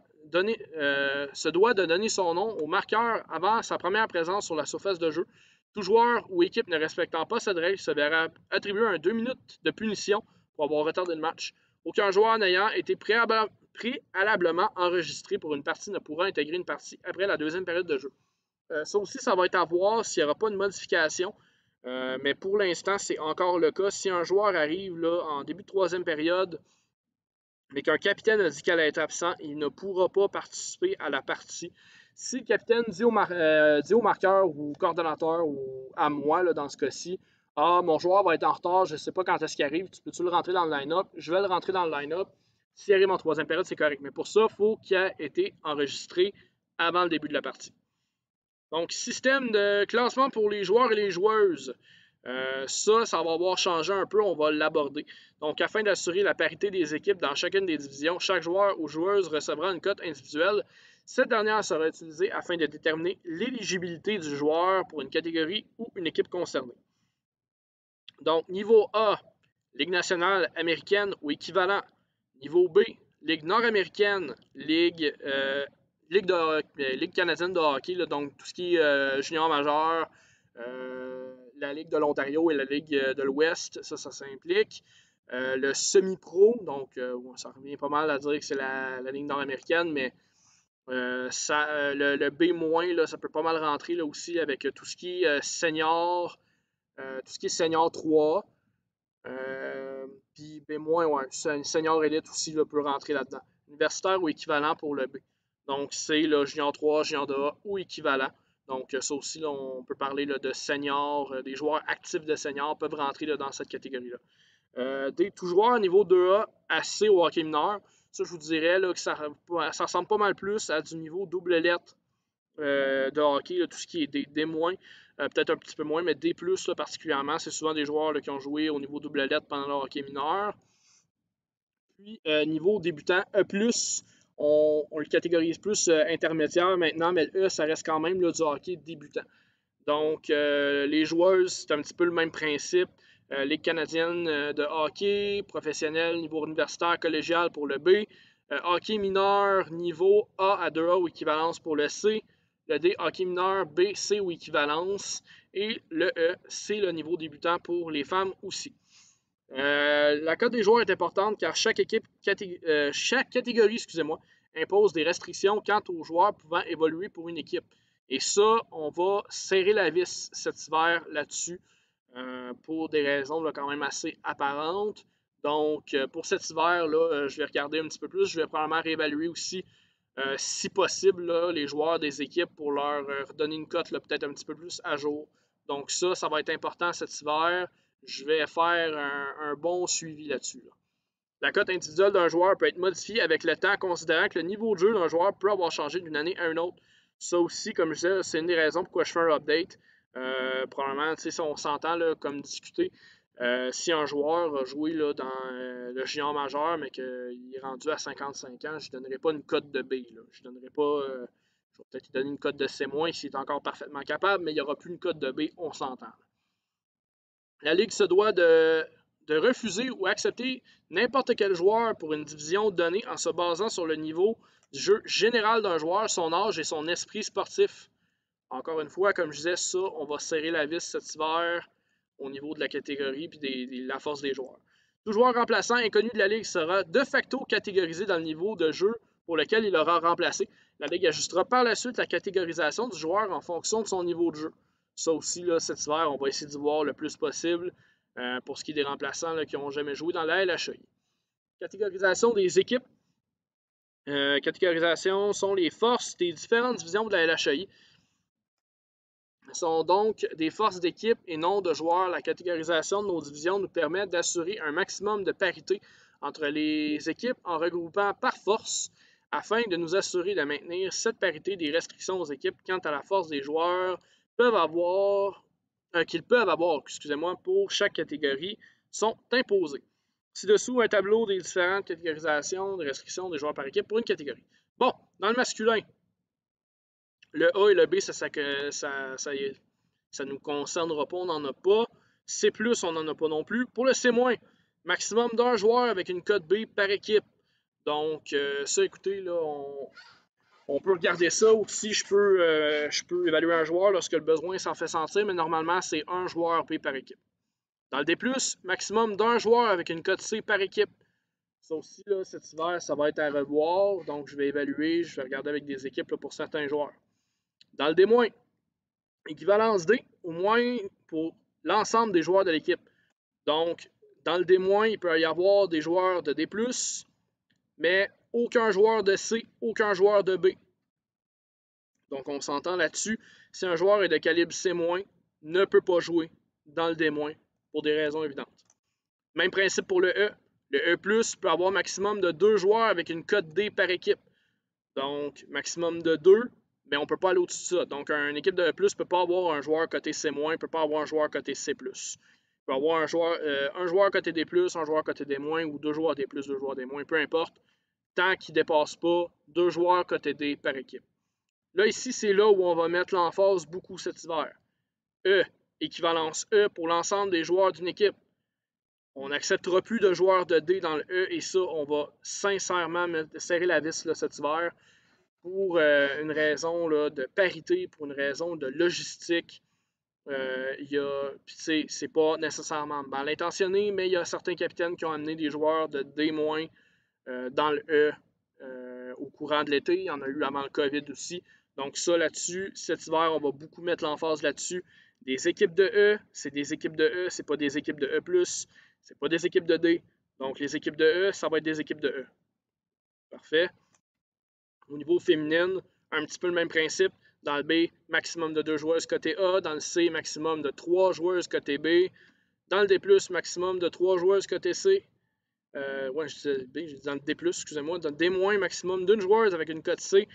Speaker 1: de donner son nom au marqueur avant sa première présence sur la surface de jeu. Tout joueur ou équipe ne respectant pas cette règle se verra attribuer un 2 minutes de punition pour avoir retardé le match. Aucun joueur n'ayant été préalablement enregistré pour une partie ne pourra intégrer une partie après la deuxième période de jeu. Ça aussi, ça va être à voir s'il n'y aura pas de modification. Mais pour l'instant, c'est encore le cas. Si un joueur arrive là, en début de troisième période, mais qu'un capitaine a dit qu'elle allait être absent, il ne pourra pas participer à la partie. Si le capitaine dit au marqueur ou au coordonnateur ou à moi, là, dans ce cas-ci, « Ah, mon joueur va être en retard, je ne sais pas quand est-ce qu'il arrive, tu peux-tu le rentrer dans le line-up? » Je vais le rentrer dans le line-up. S'il arrive en troisième période, c'est correct. Mais pour ça, il faut qu'il ait été enregistré avant le début de la partie. Donc, système de classement pour les joueurs et les joueuses. Ça va avoir changé un peu, on va l'aborder. Donc, afin d'assurer la parité des équipes dans chacune des divisions, chaque joueur ou joueuse recevra une cote individuelle. Cette dernière sera utilisée afin de déterminer l'éligibilité du joueur pour une catégorie ou une équipe concernée. Donc, niveau A, Ligue nationale américaine ou équivalent. Niveau B, Ligue nord-américaine, Ligue canadienne de hockey, là, donc tout ce qui est junior majeur, la Ligue de l'Ontario et la Ligue de l'Ouest, ça s'implique. Le semi-pro, donc ça revient pas mal à dire que c'est la Ligue nord-américaine, mais le B-, là, ça peut pas mal rentrer là, aussi avec tout ce qui est senior, tout ce qui est senior 3. Puis B-, ouais, senior élite aussi là, peut rentrer là-dedans. Universitaire ou équivalent pour le B. Donc, c'est le junior 3, junior 2A ou équivalent. Donc, ça aussi, là, on peut parler là, de seniors, des joueurs actifs de seniors peuvent rentrer là, dans cette catégorie-là. Tout joueur niveau 2A assez au hockey mineur, ça, je vous dirais là, que ça ressemble pas mal plus à du niveau double lettre de hockey, là, tout ce qui est D-, peut-être un petit peu moins, mais D+, là, particulièrement, c'est souvent des joueurs là, qui ont joué au niveau double lettre pendant le hockey mineur. Puis, niveau débutant, E+, on le catégorise plus intermédiaire maintenant, mais le E, ça reste quand même là, du hockey débutant. Donc, les joueuses, c'est un petit peu le même principe. Ligue canadienne de hockey, professionnel, niveau universitaire, collégial pour le B. Hockey mineur, niveau A à 2A ou équivalence pour le C. Le D, hockey mineur, B, C ou équivalence. Et le E, c'est le niveau débutant pour les femmes aussi. La cote des joueurs est importante car chaque catégorie impose des restrictions quant aux joueurs pouvant évoluer pour une équipe. Et ça, on va serrer la vis cet hiver là-dessus pour des raisons là, quand même assez apparentes. Donc, pour cet hiver, là, je vais regarder un petit peu plus. Je vais probablement réévaluer aussi, si possible, là, les joueurs des équipes pour leur donner une cote peut-être un petit peu plus à jour. Donc, ça va être important cet hiver. Je vais faire un bon suivi là-dessus. Là. La cote individuelle d'un joueur peut être modifiée avec le temps, considérant que le niveau de jeu d'un joueur peut avoir changé d'une année à une autre. Ça aussi, comme je disais, c'est une des raisons pourquoi je fais un update. Probablement, si on s'entend comme discuter, si un joueur a joué là, dans le junior majeur, mais qu'il est rendu à 55 ans, je ne donnerai pas une cote de B. Là. Je ne donnerai pas. Je vais peut-être lui donner une cote de C- s'il est encore parfaitement capable, mais il n'y aura plus une cote de B, on s'entend. La Ligue se doit de refuser ou accepter n'importe quel joueur pour une division donnée en se basant sur le niveau du jeu général d'un joueur, son âge et son esprit sportif. Encore une fois, comme je disais, ça, on va serrer la vis cet hiver au niveau de la catégorie et de la force des joueurs. Tout joueur remplaçant inconnu de la Ligue sera de facto catégorisé dans le niveau de jeu pour lequel il aura remplacé. La Ligue ajustera par la suite la catégorisation du joueur en fonction de son niveau de jeu. Ça aussi, là, cet hiver, on va essayer d'y voir le plus possible pour ce qui est des remplaçants là, qui n'ont jamais joué dans la LHI. Catégorisation des équipes. Catégorisation sont les forces des différentes divisions de la LHI. Sont donc des forces d'équipe et non de joueurs. La catégorisation de nos divisions nous permet d'assurer un maximum de parité entre les équipes en regroupant par force afin de nous assurer de maintenir cette parité des restrictions aux équipes quant à la force des joueurs qu'ils peuvent avoir pour chaque catégorie sont imposées. Ci-dessous, un tableau des différentes catégorisations de restrictions des joueurs par équipe pour une catégorie. Bon, dans le masculin, le A et le B, ça nous concernera pas, on n'en a pas. C+, on n'en a pas non plus. Pour le C-, maximum d'un joueur avec une cote B par équipe. Donc, ça, écoutez, là, on peut regarder ça aussi. Je peux évaluer un joueur lorsque le besoin s'en fait sentir, mais normalement, c'est un joueur B par équipe. Dans le D+, maximum d'un joueur avec une cote C par équipe. Ça aussi, là, cet hiver, ça va être à revoir. Donc, je vais évaluer, je vais regarder avec des équipes là, pour certains joueurs. Dans le D-, équivalence D, au moins pour l'ensemble des joueurs de l'équipe. Donc, dans le D-, il peut y avoir des joueurs de D+, mais aucun joueur de C, aucun joueur de B. Donc, on s'entend là-dessus. Si un joueur est de calibre C-, ne peut pas jouer dans le D- pour des raisons évidentes. Même principe pour le E. Le E+, peut avoir maximum de 2 joueurs avec une cote D par équipe. Donc, maximum de 2, mais on ne peut pas aller au-dessus de ça. Donc, une équipe de E+, ne peut pas avoir un joueur côté C-, ne peut pas avoir un joueur côté C+. Il peut avoir un joueur côté D+, un joueur côté D-, ou 2 joueurs D+, 2 joueurs D-, peu importe, tant qu'il ne dépasse pas 2 joueurs côté D par équipe. Là, ici, c'est là où on va mettre l'emphase beaucoup cet hiver. E, équivalence E pour l'ensemble des joueurs d'une équipe. On n'acceptera plus de joueurs de D dans le E et ça, on va sincèrement serrer la vis là, cet hiver pour une raison là, de parité, pour une raison de logistique. C'est pas nécessairement mal intentionné, mais il y a certains capitaines qui ont amené des joueurs de D- dans le E au courant de l'été. Il y en a eu avant le COVID aussi. Donc ça là-dessus, cet hiver, on va beaucoup mettre l'emphase là-dessus. Des équipes de E, c'est des équipes de E, c'est pas des équipes de E+, c'est pas des équipes de D. Donc les équipes de E, ça va être des équipes de E. Parfait. Au niveau féminine, un petit peu le même principe. Dans le B, maximum de 2 joueuses côté A. Dans le C, maximum de 3 joueuses côté B. Dans le D+, maximum de 3 joueuses côté C. Je disais B, j'ai dit dans le D+, excusez-moi. Dans le D-, maximum d'une joueuse avec une cote C.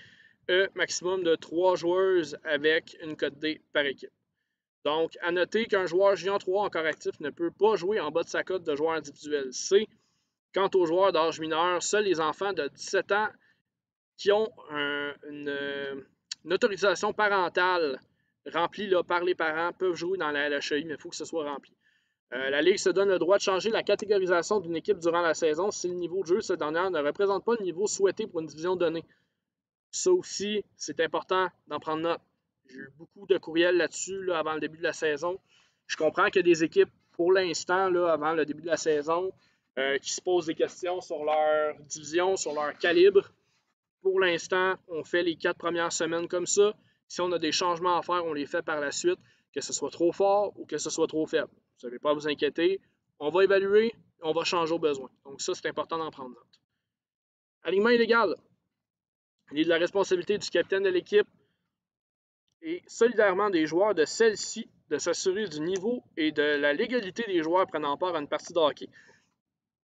Speaker 1: E, maximum de 3 joueuses avec une cote D par équipe. Donc, à noter qu'un joueur junior 3 encore actif ne peut pas jouer en bas de sa cote de joueur individuel C. Quant aux joueurs d'âge mineur, seuls les enfants de 17 ans qui ont une autorisation parentale remplie là, par les parents peuvent jouer dans la LHI, mais il faut que ce soit rempli. La Ligue se donne le droit de changer la catégorisation d'une équipe durant la saison si le niveau de jeu de cette dernière ne représente pas le niveau souhaité pour une division donnée. Ça aussi, c'est important d'en prendre note. J'ai eu beaucoup de courriels là-dessus là, avant le début de la saison. Je comprends qu'il y a des équipes, pour l'instant, là, avant le début de la saison, qui se posent des questions sur leur division, sur leur calibre. Pour l'instant, on fait les 4 premières semaines comme ça. Si on a des changements à faire, on les fait par la suite, que ce soit trop fort ou que ce soit trop faible. Vous n'avez pas à vous inquiéter. On va évaluer, on va changer au besoin. Donc ça, c'est important d'en prendre note. Alignement illégal. Il est de la responsabilité du capitaine de l'équipe et solidairement des joueurs de celle-ci de s'assurer du niveau et de la légalité des joueurs prenant part à une partie de hockey.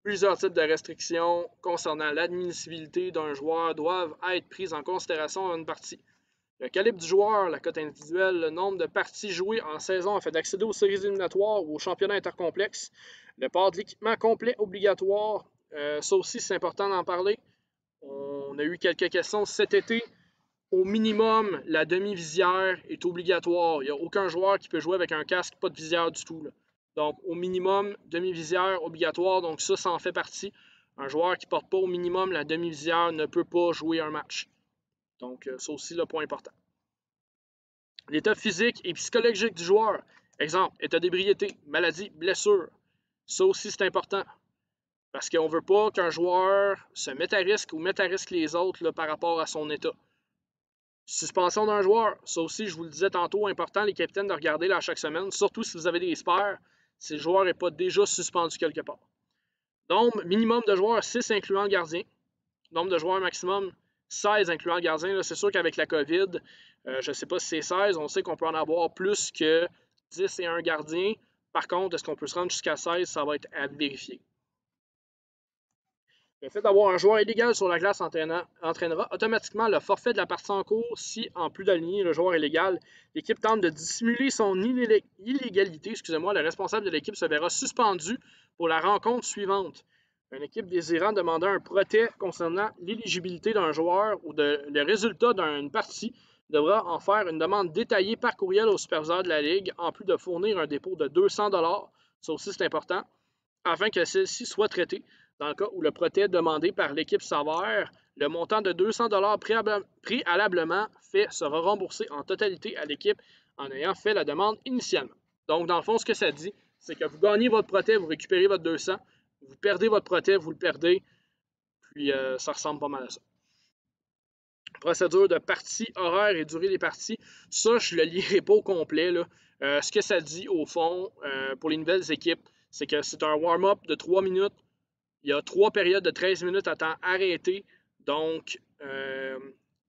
Speaker 1: Plusieurs types de restrictions concernant l'admissibilité d'un joueur doivent être prises en considération dans une partie. Le calibre du joueur, la cote individuelle, le nombre de parties jouées en saison afin d'accéder aux séries éliminatoires ou aux championnats intercomplexes, le port de l'équipement complet obligatoire, ça aussi c'est important d'en parler. On a eu quelques questions cet été. Au minimum, la demi-visière est obligatoire. Il n'y a aucun joueur qui peut jouer avec un casque, pas de visière du tout, là. Donc, au minimum, demi-visière obligatoire. Donc, ça en fait partie. Un joueur qui ne porte pas au minimum la demi-visière ne peut pas jouer un match. Donc, ça aussi, le point important. L'état physique et psychologique du joueur. Exemple, état d'ébriété, maladie, blessure. Ça aussi, c'est important. Parce qu'on ne veut pas qu'un joueur se mette à risque ou mette à risque les autres là, par rapport à son état. Suspension d'un joueur, ça aussi, je vous le disais tantôt, important les capitaines de regarder là chaque semaine, surtout si vous avez des spares, si le joueur n'est pas déjà suspendu quelque part. Nombre minimum de joueurs, 6 incluant le gardien. Nombre de joueurs maximum, 16 incluant le gardien. C'est sûr qu'avec la COVID, je ne sais pas si c'est 16, on sait qu'on peut en avoir plus que 10 et un gardien. Par contre, est-ce qu'on peut se rendre jusqu'à 16, ça va être à vérifier. Le fait d'avoir un joueur illégal sur la glace entraînera automatiquement le forfait de la partie en cours si, en plus d'aligner le joueur illégal, l'équipe tente de dissimuler son illégalité. Le responsable de l'équipe se verra suspendu pour la rencontre suivante. Une équipe désirant demander un protêt concernant l'éligibilité d'un joueur ou le résultat d'une partie devra en faire une demande détaillée par courriel au superviseur de la Ligue, en plus de fournir un dépôt de 200 $. Ça aussi, c'est important, afin que celle-ci soit traitée. Dans le cas où le protêt demandé par l'équipe s'avère, le montant de 200 $ préalablement fait sera remboursé en totalité à l'équipe en ayant fait la demande initialement. Donc, dans le fond, ce que ça dit, c'est que vous gagnez votre protêt, vous récupérez votre 200, vous perdez votre protêt, vous le perdez, puis ça ressemble pas mal à ça. Procédure de partie, horaire et durée des parties, ça, je ne le lirai pas au complet, là. Ce que ça dit, au fond, pour les nouvelles équipes, c'est que c'est un warm-up de 3 minutes. Il y a 3 périodes de 13 minutes à temps arrêté. Donc,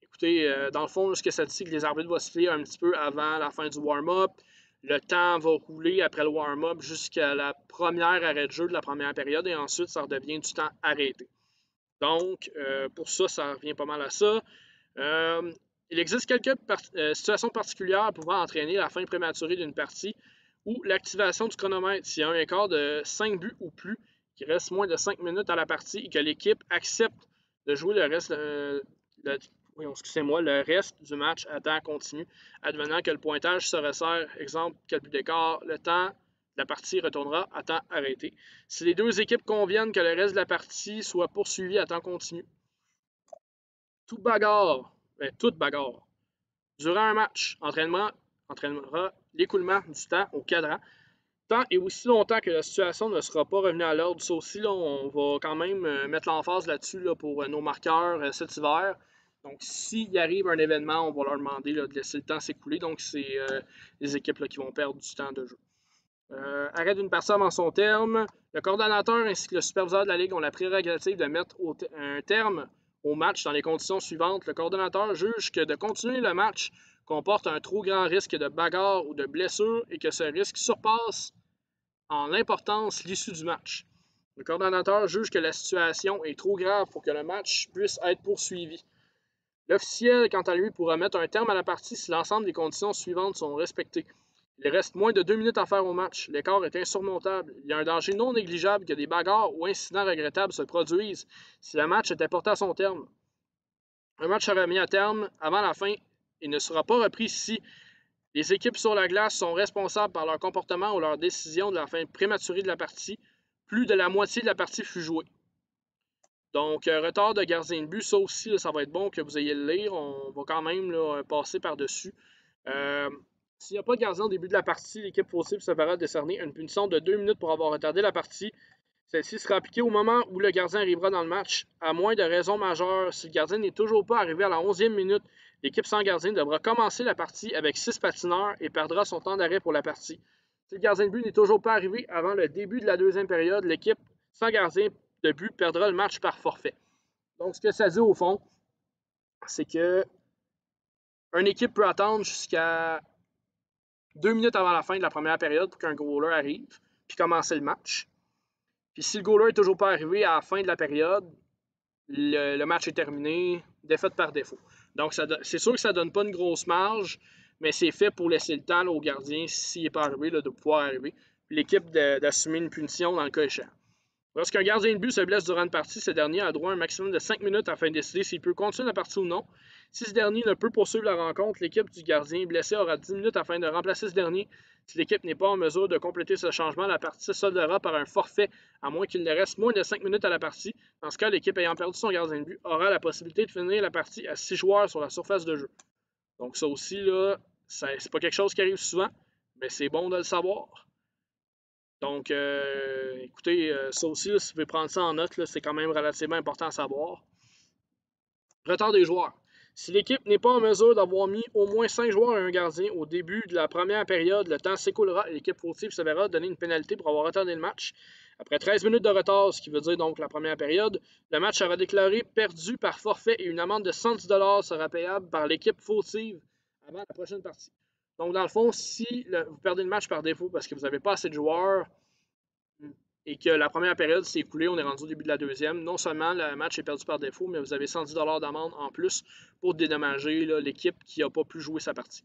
Speaker 1: écoutez, dans le fond, ce que ça dit, c'est que les arbitres vont siffler un petit peu avant la fin du warm-up. Le temps va rouler après le warm-up jusqu'à la première arrêt de jeu de la première période et ensuite, ça redevient du temps arrêté. Donc, pour ça, ça revient pas mal à ça. Il existe quelques situations particulières pouvant entraîner la fin prématurée d'une partie ou l'activation du chronomètre. S'il y a un écart de 5 buts ou plus, qu'il reste moins de 5 minutes à la partie et que l'équipe accepte de jouer le reste, le reste du match à temps continu, advenant que le pointage se resserre, exemple, quel but d'écart, le temps de la partie retournera à temps arrêté. Si les deux équipes conviennent que le reste de la partie soit poursuivi à temps continu, toute bagarre durant un match entraînera l'écoulement du temps au cadran, tant et aussi longtemps que la situation ne sera pas revenue à l'ordre. Ça aussi, là, on va quand même mettre l'emphase là-dessus là, pour nos marqueurs cet hiver. Donc, s'il arrive un événement, on va leur demander là, de laisser le temps s'écouler. Donc, c'est les équipes là, qui vont perdre du temps de jeu. Arrêt d'une partie avant son terme. Le coordonnateur ainsi que le superviseur de la Ligue ont la prérogative de mettre un terme au match dans les conditions suivantes. Le coordonnateur juge que de continuer le match comporte un trop grand risque de bagarre ou de blessure et que ce risque surpasse en importance l'issue du match. Le coordonnateur juge que la situation est trop grave pour que le match puisse être poursuivi. L'officiel, quant à lui, pourra mettre un terme à la partie si l'ensemble des conditions suivantes sont respectées. Il reste moins de 2 minutes à faire au match. L'écart est insurmontable. Il y a un danger non négligeable que des bagarres ou incidents regrettables se produisent si le match était porté à son terme. Un match sera mis à terme avant la fin et ne sera pas repris si les équipes sur la glace sont responsables par leur comportement ou leur décision de la fin prématurée de la partie. Plus de la moitié de la partie fut jouée. Donc, retard de gardien de but, ça aussi, là, ça va être bon que vous ayez le lire. On va quand même là, passer par-dessus. S'il n'y a pas de gardien au début de la partie, l'équipe possible se verra décerner une punition de 2 minutes pour avoir retardé la partie. Celle-ci sera appliquée au moment où le gardien arrivera dans le match, à moins de raison majeure. Si le gardien n'est toujours pas arrivé à la 11e minute, l'équipe sans gardien devra commencer la partie avec 6 patineurs et perdra son temps d'arrêt pour la partie. Si le gardien de but n'est toujours pas arrivé avant le début de la deuxième période, l'équipe sans gardien de but perdra le match par forfait. Donc, ce que ça dit au fond, c'est que une équipe peut attendre jusqu'à 2 minutes avant la fin de la première période pour qu'un goaler arrive, puis commencer le match. Puis si le goaler n'est toujours pas arrivé à la fin de la période, le match est terminé, défaite par défaut. Donc c'est sûr que ça ne donne pas une grosse marge, mais c'est fait pour laisser le temps là, au gardien, s'il n'est pas arrivé, là, de pouvoir arriver. Puis l'équipe d'assumer une punition dans le cas échéant. Lorsqu'un gardien de but se blesse durant une partie, ce dernier a droit à un maximum de 5 minutes afin de décider s'il peut continuer la partie ou non. Si ce dernier ne peut poursuivre la rencontre, l'équipe du gardien blessé aura 10 minutes afin de remplacer ce dernier. Si l'équipe n'est pas en mesure de compléter ce changement, la partie se soldera par un forfait, à moins qu'il ne reste moins de 5 minutes à la partie. Dans ce cas, l'équipe ayant perdu son gardien de but aura la possibilité de finir la partie à 6 joueurs sur la surface de jeu. Donc ça aussi, là, c'est pas quelque chose qui arrive souvent, mais c'est bon de le savoir. Donc, écoutez, ça aussi, là, si vous pouvez prendre ça en note, c'est quand même relativement important à savoir. Retard des joueurs. Si l'équipe n'est pas en mesure d'avoir mis au moins 5 joueurs et un gardien au début de la première période, le temps s'écoulera et l'équipe fautive se verra donner une pénalité pour avoir retardé le match. Après 13 minutes de retard, ce qui veut dire donc la première période, le match sera déclaré perdu par forfait et une amende de 110 $ sera payable par l'équipe fautive avant la prochaine partie. Donc, dans le fond, si vous perdez le match par défaut parce que vous n'avez pas assez de joueurs et que la première période s'est écoulée, on est rendu au début de la deuxième, non seulement le match est perdu par défaut, mais vous avez 110 $ d'amende en plus pour dédommager l'équipe qui n'a pas pu jouer sa partie.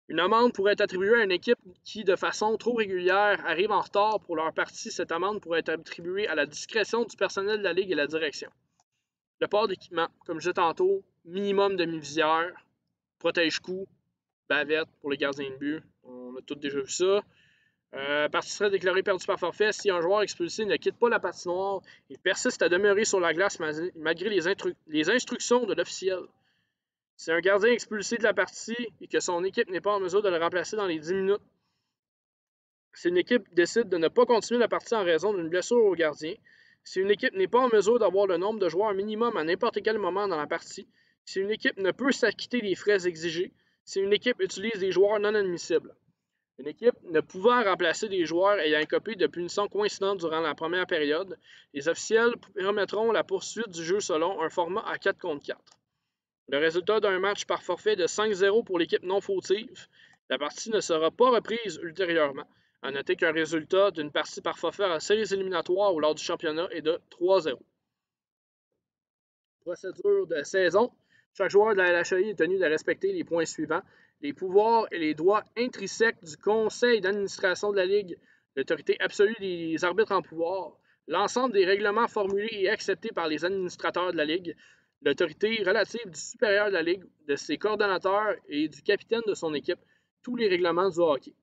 Speaker 1: Une amende pourrait être attribuée à une équipe qui, de façon trop régulière, arrive en retard pour leur partie. Cette amende pourrait être attribuée à la discrétion du personnel de la Ligue et la direction. Le port d'équipement, comme je disais tantôt, minimum de demi-visière, protège-cou, bavette pour les gardiens de but. On a tous déjà vu ça. Partie serait déclarée perdue par forfait si un joueur expulsé ne quitte pas la patinoire et persiste à demeurer sur la glace malgré les instructions de l'officiel. Si un gardien est expulsé de la partie et que son équipe n'est pas en mesure de le remplacer dans les 10 minutes, si une équipe décide de ne pas continuer la partie en raison d'une blessure au gardien, si une équipe n'est pas en mesure d'avoir le nombre de joueurs minimum à n'importe quel moment dans la partie, si une équipe ne peut s'acquitter des frais exigés, si une équipe utilise des joueurs non admissibles. Une équipe ne pouvant remplacer des joueurs ayant écopé de punitions coïncidentes durant la première période, les officiels permettront la poursuite du jeu selon un format à 4 contre 4. Le résultat d'un match par forfait de 5-0 pour l'équipe non fautive, la partie ne sera pas reprise ultérieurement. À noter qu'un résultat d'une partie par forfait en séries éliminatoires ou lors du championnat est de 3-0. Procédure de saison. Chaque joueur de la LHI est tenu de respecter les points suivants. Les pouvoirs et les droits intrinsèques du conseil d'administration de la Ligue, l'autorité absolue des arbitres en pouvoir, l'ensemble des règlements formulés et acceptés par les administrateurs de la Ligue, l'autorité relative du supérieur de la Ligue, de ses coordonnateurs et du capitaine de son équipe, tous les règlements du hockey.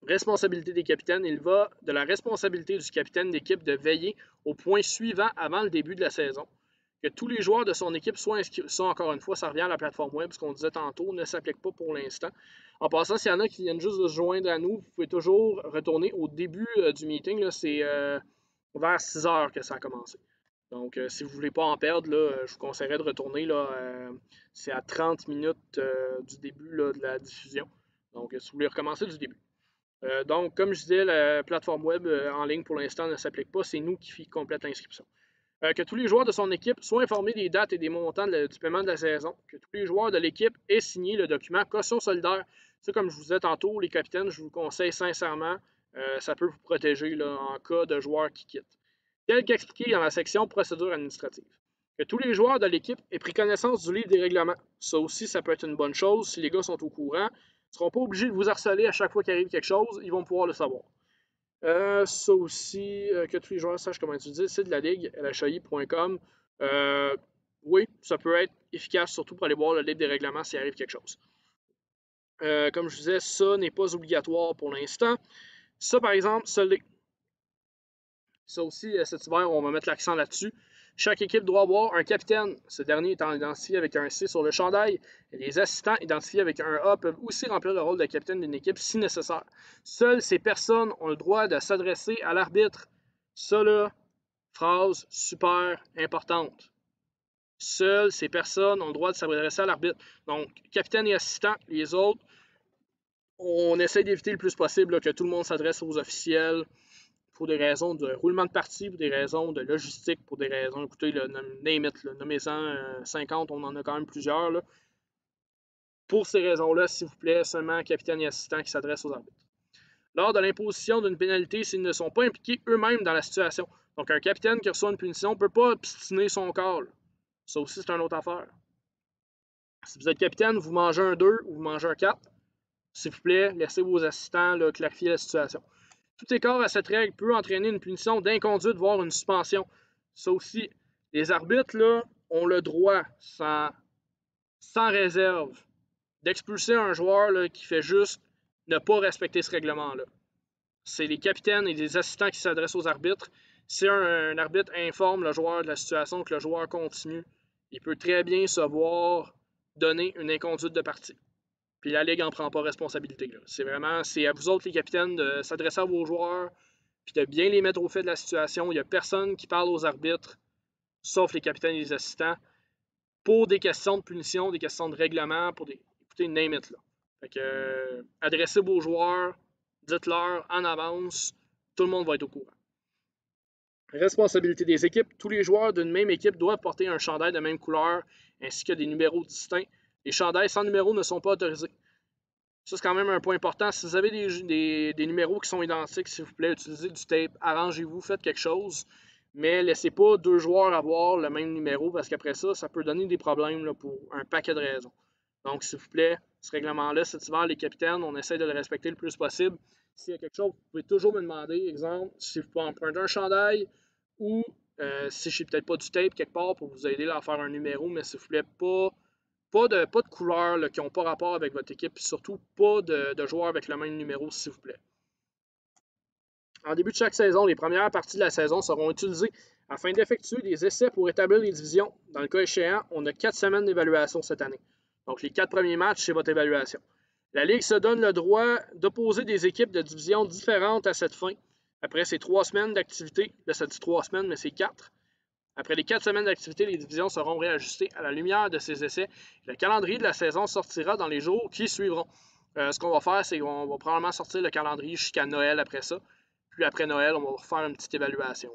Speaker 1: Responsabilité des capitaines. Il va de la responsabilité du capitaine d'équipe de veiller aux points suivants avant le début de la saison. Que tous les joueurs de son équipe soient inscrits. Ça, encore une fois, ça revient à la plateforme web, ce qu'on disait tantôt, ne s'applique pas pour l'instant. En passant, s'il y en a qui viennent juste de se joindre à nous, vous pouvez toujours retourner au début du meeting. C'est vers 6 heures que ça a commencé. Donc, si vous ne voulez pas en perdre, là, je vous conseillerais de retourner. C'est à 30 minutes du début de la diffusion. Donc, si vous voulez recommencer du début. Donc, comme je disais, la plateforme web en ligne pour l'instant ne s'applique pas. C'est nous qui complète l'inscription. Que tous les joueurs de son équipe soient informés des dates et des montants du paiement de la saison. Que tous les joueurs de l'équipe aient signé le document caution solidaire. Ça, comme je vous disais tantôt, les capitaines, je vous conseille sincèrement, ça peut vous protéger là, en cas de joueurs qui quittent. Tel qu'expliqué dans la section procédure administrative. Que tous les joueurs de l'équipe aient pris connaissance du livre des règlements. Ça aussi, ça peut être une bonne chose si les gars sont au courant. Ils ne seront pas obligés de vous harceler à chaque fois qu'il arrive quelque chose. Ils vont pouvoir le savoir. Ça aussi, que tous les joueurs sachent comment utiliser le site de la Ligue, lhi.com. Oui, ça peut être efficace, surtout pour aller voir le livre des règlements s'il arrive quelque chose. Comme je disais, ça n'est pas obligatoire pour l'instant. Ça, par exemple, ça l'est. Ça aussi, cet hiver, on va mettre l'accent là-dessus. Chaque équipe doit avoir un capitaine. Ce dernier étant identifié avec un C sur le chandail. Et les assistants identifiés avec un A peuvent aussi remplir le rôle de capitaine d'une équipe si nécessaire. Seules ces personnes ont le droit de s'adresser à l'arbitre. Ça, là, phrase super importante. Seules ces personnes ont le droit de s'adresser à l'arbitre. Donc, capitaine et assistant, les autres, on essaie d'éviter le plus possible là, que tout le monde s'adresse aux officiels. Pour des raisons de roulement de partie, pour des raisons de logistique, pour des raisons, écoutez, name it, nommez-en 50, on en a quand même plusieurs. Là. Pour ces raisons-là, s'il vous plaît, seulement capitaine et assistant qui s'adressent aux arbitres. lors de l'imposition d'une pénalité s'ils ne sont pas impliqués eux-mêmes dans la situation. Donc, un capitaine qui reçoit une punition ne peut pas obstiner son call. Ça aussi, c'est une autre affaire. Si vous êtes capitaine, vous mangez un 2 ou vous mangez un 4, s'il vous plaît, laissez vos assistants là, clarifier la situation. Tout écart à cette règle peut entraîner une punition d'inconduite, voire une suspension. Ça aussi, les arbitres là, ont le droit, sans réserve, d'expulser un joueur là, qui fait juste ne pas respecter ce règlement-là. C'est les capitaines et les assistants qui s'adressent aux arbitres. Si un arbitre informe le joueur de la situation, que le joueur continue, il peut très bien se voir donner une inconduite de partie. Puis la Ligue n'en prend pas responsabilité. C'est à vous autres, les capitaines, de s'adresser à vos joueurs, puis de bien les mettre au fait de la situation. Il n'y a personne qui parle aux arbitres, sauf les capitaines et les assistants, pour des questions de punition, des questions de règlement, pour des. Écoutez, name it, là. Fait que, adressez vos joueurs, dites-leur en avance, tout le monde va être au courant. Responsabilité des équipes. Tous les joueurs d'une même équipe doivent porter un chandail de même couleur, ainsi que des numéros distincts. Les chandails sans numéros ne sont pas autorisés. Ça, c'est quand même un point important. Si vous avez des numéros qui sont identiques, s'il vous plaît, utilisez du tape. Arrangez-vous, faites quelque chose. Mais laissez pas deux joueurs avoir le même numéro parce qu'après ça, ça peut donner des problèmes là, pour un paquet de raisons. Donc, s'il vous plaît, ce règlement-là, cet hiver, les capitaines, on essaie de le respecter le plus possible. S'il y a quelque chose, vous pouvez toujours me demander, exemple, si vous pouvez emprunter un chandail ou si je n'ai peut-être pas du tape quelque part pour vous aider là, à faire un numéro, mais s'il vous plaît, pas de couleurs là, qui n'ont pas rapport avec votre équipe, et surtout pas de joueurs avec le même numéro, s'il vous plaît. En début de chaque saison, les premières parties de la saison seront utilisées afin d'effectuer des essais pour établir les divisions. Dans le cas échéant, on a 4 semaines d'évaluation cette année. Donc, les 4 premiers matchs, c'est votre évaluation. La Ligue se donne le droit d'opposer des équipes de divisions différentes à cette fin. Après ces 3 semaines d'activité, là ça dit 3 semaines, mais c'est 4. Après les 4 semaines d'activité, les divisions seront réajustées à la lumière de ces essais. Le calendrier de la saison sortira dans les jours qui suivront. Ce qu'on va faire, c'est qu'on va probablement sortir le calendrier jusqu'à Noël après ça. Puis après Noël, on va refaire une petite évaluation.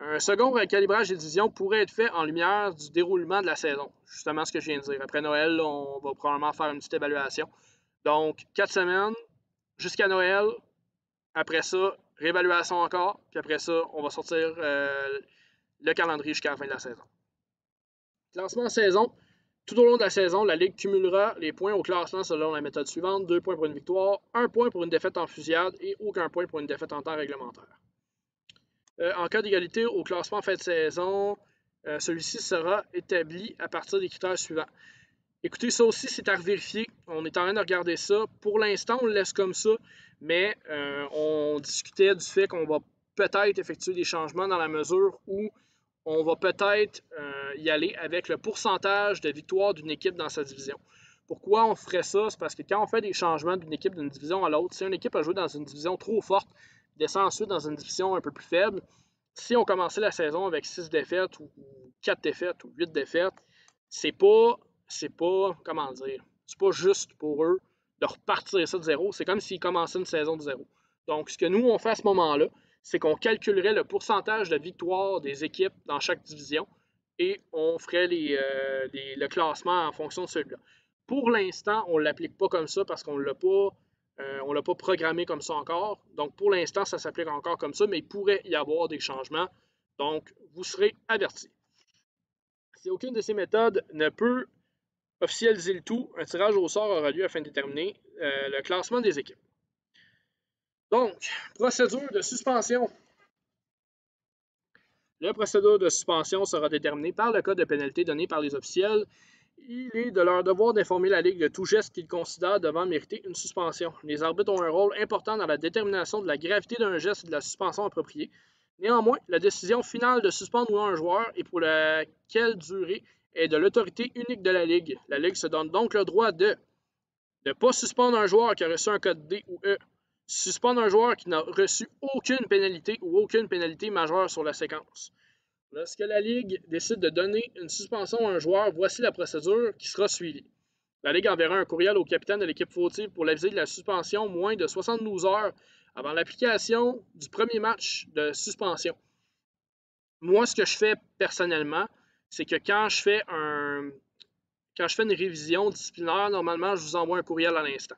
Speaker 1: Un second calibrage des divisions pourrait être fait en lumière du déroulement de la saison. Justement ce que je viens de dire. Après Noël, là, on va probablement faire une petite évaluation. Donc, 4 semaines jusqu'à Noël. Après ça, réévaluation encore. Puis après ça, on va sortir le calendrier jusqu'à la fin de la saison. Classement en saison. Tout au long de la saison, la Ligue cumulera les points au classement selon la méthode suivante. 2 points pour une victoire, 1 point pour une défaite en fusillade et aucun point pour une défaite en temps réglementaire. En cas d'égalité au classement en fin de saison, celui-ci sera établi à partir des critères suivants. Écoutez, ça aussi, c'est à vérifier. On est en train de regarder ça. Pour l'instant, on le laisse comme ça, mais on discutait du fait qu'on va peut-être effectuer des changements dans la mesure où on va peut-être y aller avec le pourcentage de victoire d'une équipe dans sa division. Pourquoi on ferait ça? C'est parce que quand on fait des changements d'une équipe d'une division à l'autre, si une équipe a joué dans une division trop forte, descend ensuite dans une division un peu plus faible, si on commençait la saison avec 6 défaites ou 4 défaites ou 8 défaites, c'est pas comment dire, c'est pas juste pour eux de repartir ça de zéro. C'est comme s'ils commençaient une saison de zéro. Donc, ce que nous, on fait à ce moment-là, c'est qu'on calculerait le pourcentage de victoire des équipes dans chaque division et on ferait le classement en fonction de celui-là. Pour l'instant, on ne l'applique pas comme ça parce qu'on ne l'a pas programmé comme ça encore. Donc, pour l'instant, ça s'applique encore comme ça, mais il pourrait y avoir des changements. Donc, vous serez avertis. Si aucune de ces méthodes ne peut officialiser le tout, un tirage au sort aura lieu afin de déterminer le classement des équipes. Donc, procédure de suspension. La procédure de suspension sera déterminée par le code de pénalité donné par les officiels. Il est de leur devoir d'informer la Ligue de tout geste qu'ils considèrent devant mériter une suspension. Les arbitres ont un rôle important dans la détermination de la gravité d'un geste et de la suspension appropriée. Néanmoins, la décision finale de suspendre ou non un joueur et pour laquelle durée est de l'autorité unique de la Ligue. La Ligue se donne donc le droit de ne pas suspendre un joueur qui a reçu un code D ou E, suspendre un joueur qui n'a reçu aucune pénalité ou aucune pénalité majeure sur la séquence. Lorsque la Ligue décide de donner une suspension à un joueur, voici la procédure qui sera suivie. La Ligue enverra un courriel au capitaine de l'équipe fautive pour l'aviser de la suspension moins de 72 heures avant l'application du premier match de suspension. Moi, ce que je fais personnellement, c'est que quand je fais une révision disciplinaire, normalement, je vous envoie un courriel à l'instant.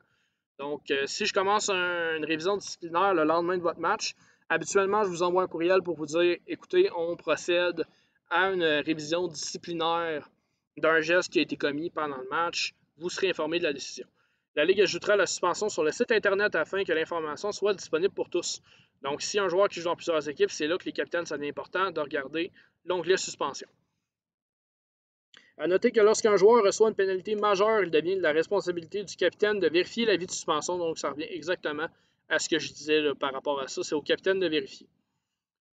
Speaker 1: Donc, si je commence une révision disciplinaire le lendemain de votre match, habituellement, je vous envoie un courriel pour vous dire, écoutez, on procède à une révision disciplinaire d'un geste qui a été commis pendant le match. Vous serez informé de la décision. La Ligue ajoutera la suspension sur le site Internet afin que l'information soit disponible pour tous. Donc, si un joueur qui joue dans plusieurs équipes, c'est là que les capitaines, ça devient important de regarder l'onglet suspension. À noter que lorsqu'un joueur reçoit une pénalité majeure, il devient de la responsabilité du capitaine de vérifier l'avis de suspension. Donc, ça revient exactement à ce que je disais là, par rapport à ça. C'est au capitaine de vérifier.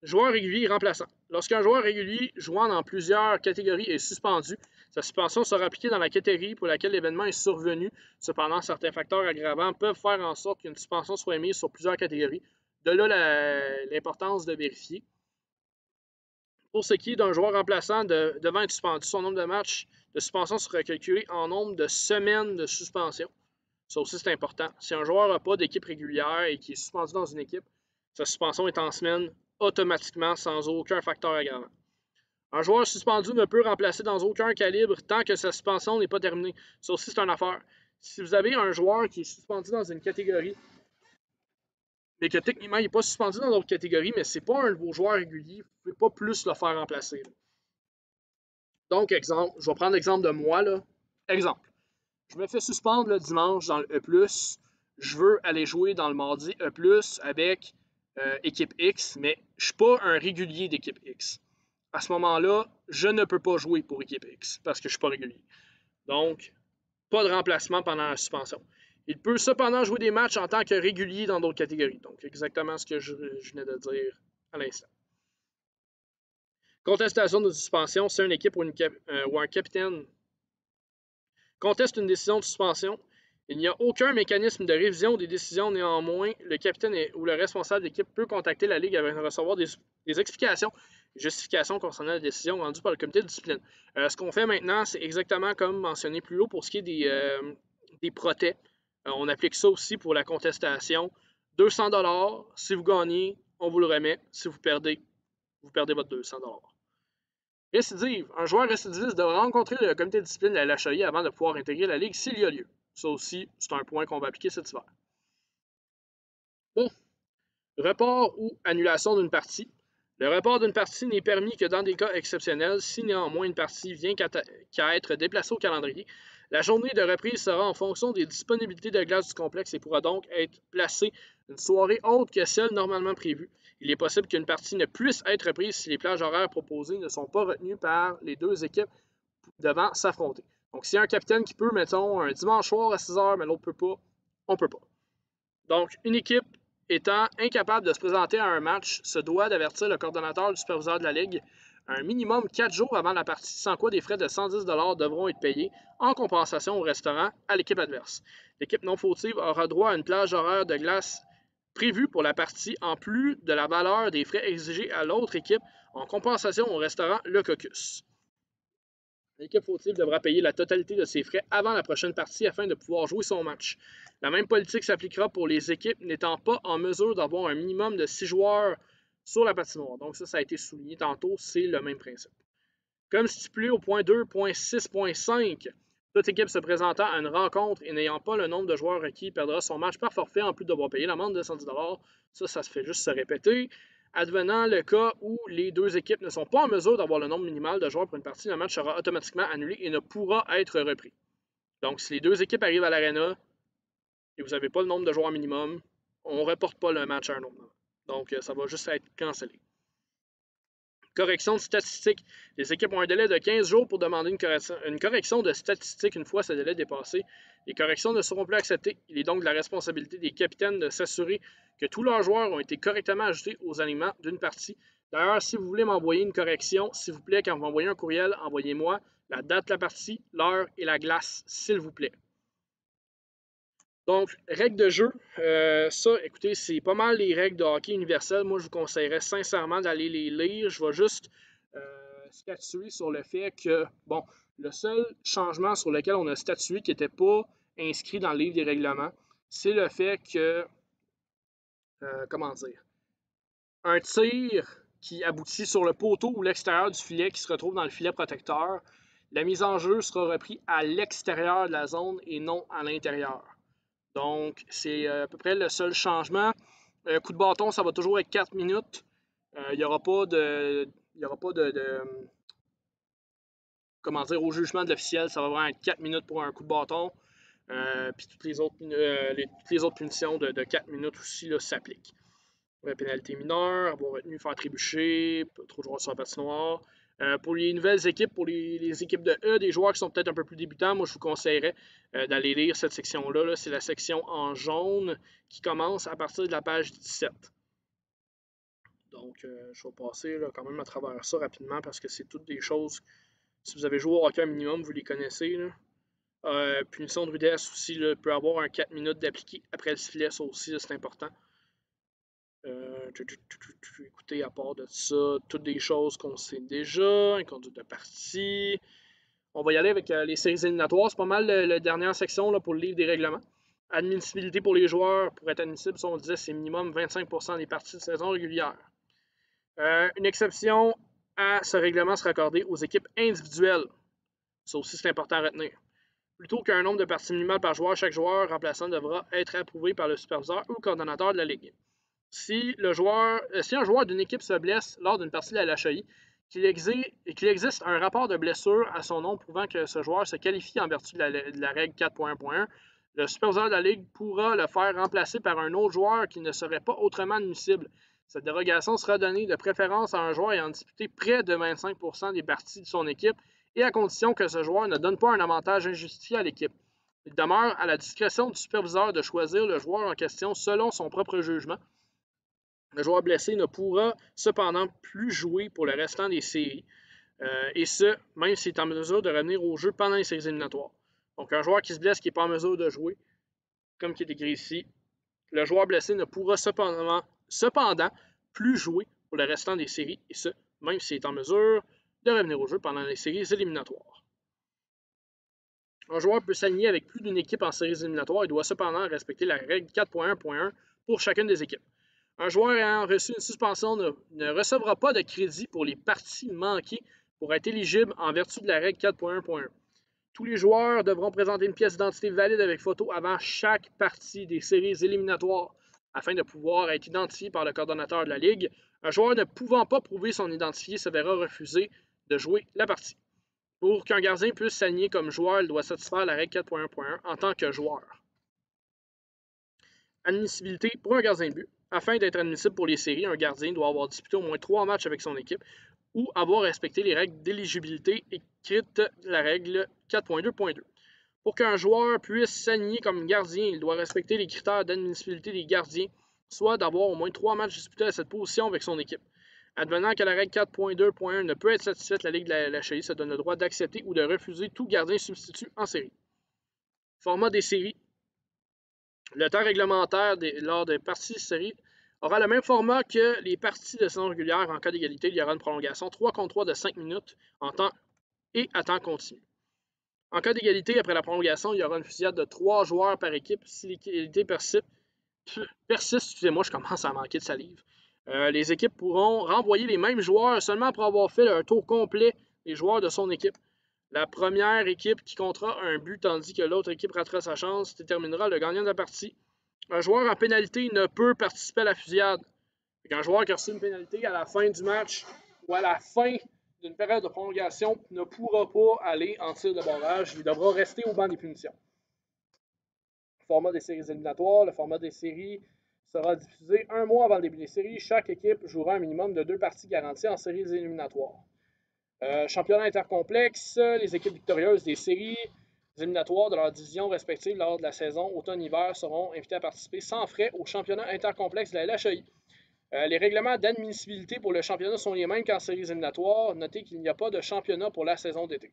Speaker 1: Joueur régulier et remplaçant. Lorsqu'un joueur régulier jouant dans plusieurs catégories est suspendu, sa suspension sera appliquée dans la catégorie pour laquelle l'événement est survenu. Cependant, certains facteurs aggravants peuvent faire en sorte qu'une suspension soit émise sur plusieurs catégories. De là l'importance de vérifier. Pour ce qui est d'un joueur remplaçant devant être suspendu, son nombre de matchs de suspension sera calculé en nombre de semaines de suspension. Ça aussi, c'est important. Si un joueur n'a pas d'équipe régulière et qui est suspendu dans une équipe, sa suspension est en semaine automatiquement sans aucun facteur aggravant. Un joueur suspendu ne peut remplacer dans aucun calibre tant que sa suspension n'est pas terminée. Ça aussi, c'est une affaire. Si vous avez un joueur qui est suspendu dans une catégorie, mais que techniquement, il n'est pas suspendu dans d'autres catégories, mais ce n'est pas un de vos joueurs réguliers, vous ne pouvez pas plus le faire remplacer. Donc, exemple, je vais prendre l'exemple de moi. Là. Exemple, je me fais suspendre le dimanche dans le E+, je veux aller jouer dans le mardi E+, avec équipe X, mais je ne suis pas un régulier d'équipe X. À ce moment-là, je ne peux pas jouer pour équipe X parce que je ne suis pas régulier. Donc, pas de remplacement pendant la suspension. Il peut cependant jouer des matchs en tant que régulier dans d'autres catégories. Donc, exactement ce que je venais de dire à l'instant. Contestation de suspension, c'est une équipe ou un capitaine conteste une décision de suspension. Il n'y a aucun mécanisme de révision des décisions. Néanmoins, le capitaine ou le responsable d'équipe peut contacter la Ligue afin de recevoir des explications et justifications concernant la décision rendue par le comité de discipline. Ce qu'on fait maintenant, c'est exactement comme mentionné plus haut pour ce qui est des protets. On applique ça aussi pour la contestation. 200 $. Si vous gagnez, on vous le remet. Si vous perdez votre 200 $. Récidive. Un joueur récidiviste devra rencontrer le comité de discipline de la LHI avant de pouvoir intégrer la Ligue s'il y a lieu. Ça aussi, c'est un point qu'on va appliquer cet hiver. Bon. Report ou annulation d'une partie. Le report d'une partie n'est permis que dans des cas exceptionnels. Si néanmoins une partie vient qu'à être déplacée au calendrier, la journée de reprise sera en fonction des disponibilités de glace du complexe et pourra donc être placée une soirée autre que celle normalement prévue. Il est possible qu'une partie ne puisse être reprise si les plages horaires proposées ne sont pas retenues par les deux équipes devant s'affronter. Donc, s'il y a un capitaine qui peut, mettons, un dimanche soir à 6 h, mais l'autre ne peut pas, on ne peut pas. Donc, une équipe étant incapable de se présenter à un match se doit d'avertir le coordonnateur du superviseur de la Ligue un minimum 4 jours avant la partie, sans quoi des frais de 110 $ devront être payés en compensation au restaurant à l'équipe adverse. L'équipe non fautive aura droit à une plage horaire de glace prévue pour la partie en plus de la valeur des frais exigés à l'autre équipe en compensation au restaurant Le Caucus. L'équipe fautive devra payer la totalité de ses frais avant la prochaine partie afin de pouvoir jouer son match. La même politique s'appliquera pour les équipes n'étant pas en mesure d'avoir un minimum de 6 joueurs sur la patinoire. Donc ça a été souligné tantôt, c'est le même principe. Comme stipulé au point 2.6.5, toute équipe se présentant à une rencontre et n'ayant pas le nombre de joueurs requis perdra son match par forfait en plus de devoir payer l'amende de 110 $. Ça se fait juste se répéter. Advenant le cas où les deux équipes ne sont pas en mesure d'avoir le nombre minimal de joueurs pour une partie, le match sera automatiquement annulé et ne pourra être repris. Donc, si les deux équipes arrivent à l'aréna et vous n'avez pas le nombre de joueurs minimum, on ne reporte pas le match à un autre moment. Donc, ça va juste être cancellé. Correction de statistiques. Les équipes ont un délai de 15 jours pour demander une correction de statistiques une fois ce délai dépassé. Les corrections ne seront plus acceptées. Il est donc de la responsabilité des capitaines de s'assurer que tous leurs joueurs ont été correctement ajoutés aux alignements d'une partie. D'ailleurs, si vous voulez m'envoyer une correction, s'il vous plaît, quand vous m'envoyez un courriel, envoyez-moi la date de la partie, l'heure et la glace, s'il vous plaît. Donc, règles de jeu, ça, écoutez, c'est pas mal les règles de hockey universel. Moi, je vous conseillerais sincèrement d'aller les lire. Je vais juste statuer sur le fait que, bon, le seul changement sur lequel on a statué qui n'était pas inscrit dans le livre des règlements, c'est le fait que, comment dire, un tir qui aboutit sur le poteau ou l'extérieur du filet qui se retrouve dans le filet protecteur, la mise en jeu sera reprise à l'extérieur de la zone et non à l'intérieur. Donc, c'est à peu près le seul changement. Coup de bâton, ça va toujours être 4 minutes. Il n'y aura pas de. Il y aura pas de comment dire, au jugement de l'officiel, ça va vraiment être 4 minutes pour un coup de bâton. Puis toutes les autres punitions de 4 minutes aussi s'appliquent. Pénalité mineure, avoir retenu, faire trébucher, trop de joueurs sur la patinoire. Pour les nouvelles équipes, pour les équipes de E, des joueurs qui sont peut-être un peu plus débutants, moi je vous conseillerais d'aller lire cette section-là. Là. C'est la section en jaune qui commence à partir de la page 17. Donc, je vais passer là, quand même à travers ça rapidement parce que c'est toutes des choses. Si vous avez joué au hockey un minimum, vous les connaissez. Là. Punition de rudesse aussi, là, peut avoir un 4 minutes d'appliquer après le sifflet, ça aussi, c'est important. Écoutez, à part de ça, toutes des choses qu'on sait déjà, inconduite de partie. On va y aller avec les séries éliminatoires. C'est pas mal la dernière section là, pour le livre des règlements. Admissibilité pour les joueurs. Pour être admissible, on disait c'est minimum 25% des parties de saison régulière. Une exception à ce règlement sera accordée aux équipes individuelles. Ça aussi, c'est important à retenir. Plutôt qu'un nombre de parties minimales par joueur, chaque joueur remplaçant devra être approuvé par le superviseur ou le coordonnateur de la ligue. Si un joueur d'une équipe se blesse lors d'une partie de la LHI, qu'il existe un rapport de blessure à son nom prouvant que ce joueur se qualifie en vertu de la règle 4.1.1, le superviseur de la Ligue pourra le faire remplacer par un autre joueur qui ne serait pas autrement admissible. Cette dérogation sera donnée de préférence à un joueur ayant disputé près de 25% des parties de son équipe et à condition que ce joueur ne donne pas un avantage injustifié à l'équipe. Il demeure à la discrétion du superviseur de choisir le joueur en question selon son propre jugement. Le joueur blessé ne pourra cependant plus jouer pour le restant des séries, et ce, même s'il est en mesure de revenir au jeu pendant les séries éliminatoires. Donc, un joueur qui se blesse, qui n'est pas en mesure de jouer, comme qui est écrit ici, le joueur blessé ne pourra cependant plus jouer pour le restant des séries, et ce, même s'il est en mesure de revenir au jeu pendant les séries éliminatoires. Un joueur peut s'aligner avec plus d'une équipe en séries éliminatoires et doit cependant respecter la règle 4.1.1 pour chacune des équipes. Un joueur ayant reçu une suspension ne recevra pas de crédit pour les parties manquées pour être éligible en vertu de la règle 4.1.1. Tous les joueurs devront présenter une pièce d'identité valide avec photo avant chaque partie des séries éliminatoires afin de pouvoir être identifié par le coordonnateur de la Ligue. Un joueur ne pouvant pas prouver son identité se verra refuser de jouer la partie. Pour qu'un gardien puisse s'aligner comme joueur, il doit satisfaire la règle 4.1.1 en tant que joueur. Admissibilité pour un gardien de but. Afin d'être admissible pour les séries, un gardien doit avoir disputé au moins 3 matchs avec son équipe ou avoir respecté les règles d'éligibilité écrites de la règle 4.2.2. Pour qu'un joueur puisse s'aligner comme gardien, il doit respecter les critères d'admissibilité des gardiens, soit d'avoir au moins 3 matchs disputés à cette position avec son équipe. Advenant que la règle 4.2.1 ne peut être satisfaite, la Ligue de la LHI se donne le droit d'accepter ou de refuser tout gardien substitut en série. Format des séries. Le temps réglementaire lors des parties de série aura le même format que les parties de saison régulière. En cas d'égalité, il y aura une prolongation 3 contre 3 de 5 minutes en temps et à temps continu. En cas d'égalité, après la prolongation, il y aura une fusillade de 3 joueurs par équipe. Si l'égalité persiste, excusez-moi, je commence à manquer de salive. Les équipes pourront renvoyer les mêmes joueurs seulement après avoir fait un tour complet des joueurs de son équipe. La première équipe qui comptera un but tandis que l'autre équipe ratera sa chance déterminera le gagnant de la partie. Un joueur en pénalité ne peut participer à la fusillade. Un joueur qui a reçu une pénalité à la fin du match ou à la fin d'une période de prolongation ne pourra pas aller en tir de barrage. Il devra rester au banc des punitions. Le format des séries éliminatoires. Le format des séries sera diffusé un mois avant le début des séries. Chaque équipe jouera un minimum de 2 parties garanties en séries éliminatoires. Championnat intercomplexe, les équipes victorieuses des séries éliminatoires de leur division respective lors de la saison automne-hiver seront invitées à participer sans frais au championnat intercomplexe de la LHI. Les règlements d'admissibilité pour le championnat sont les mêmes qu'en séries éliminatoires. Notez qu'il n'y a pas de championnat pour la saison d'été.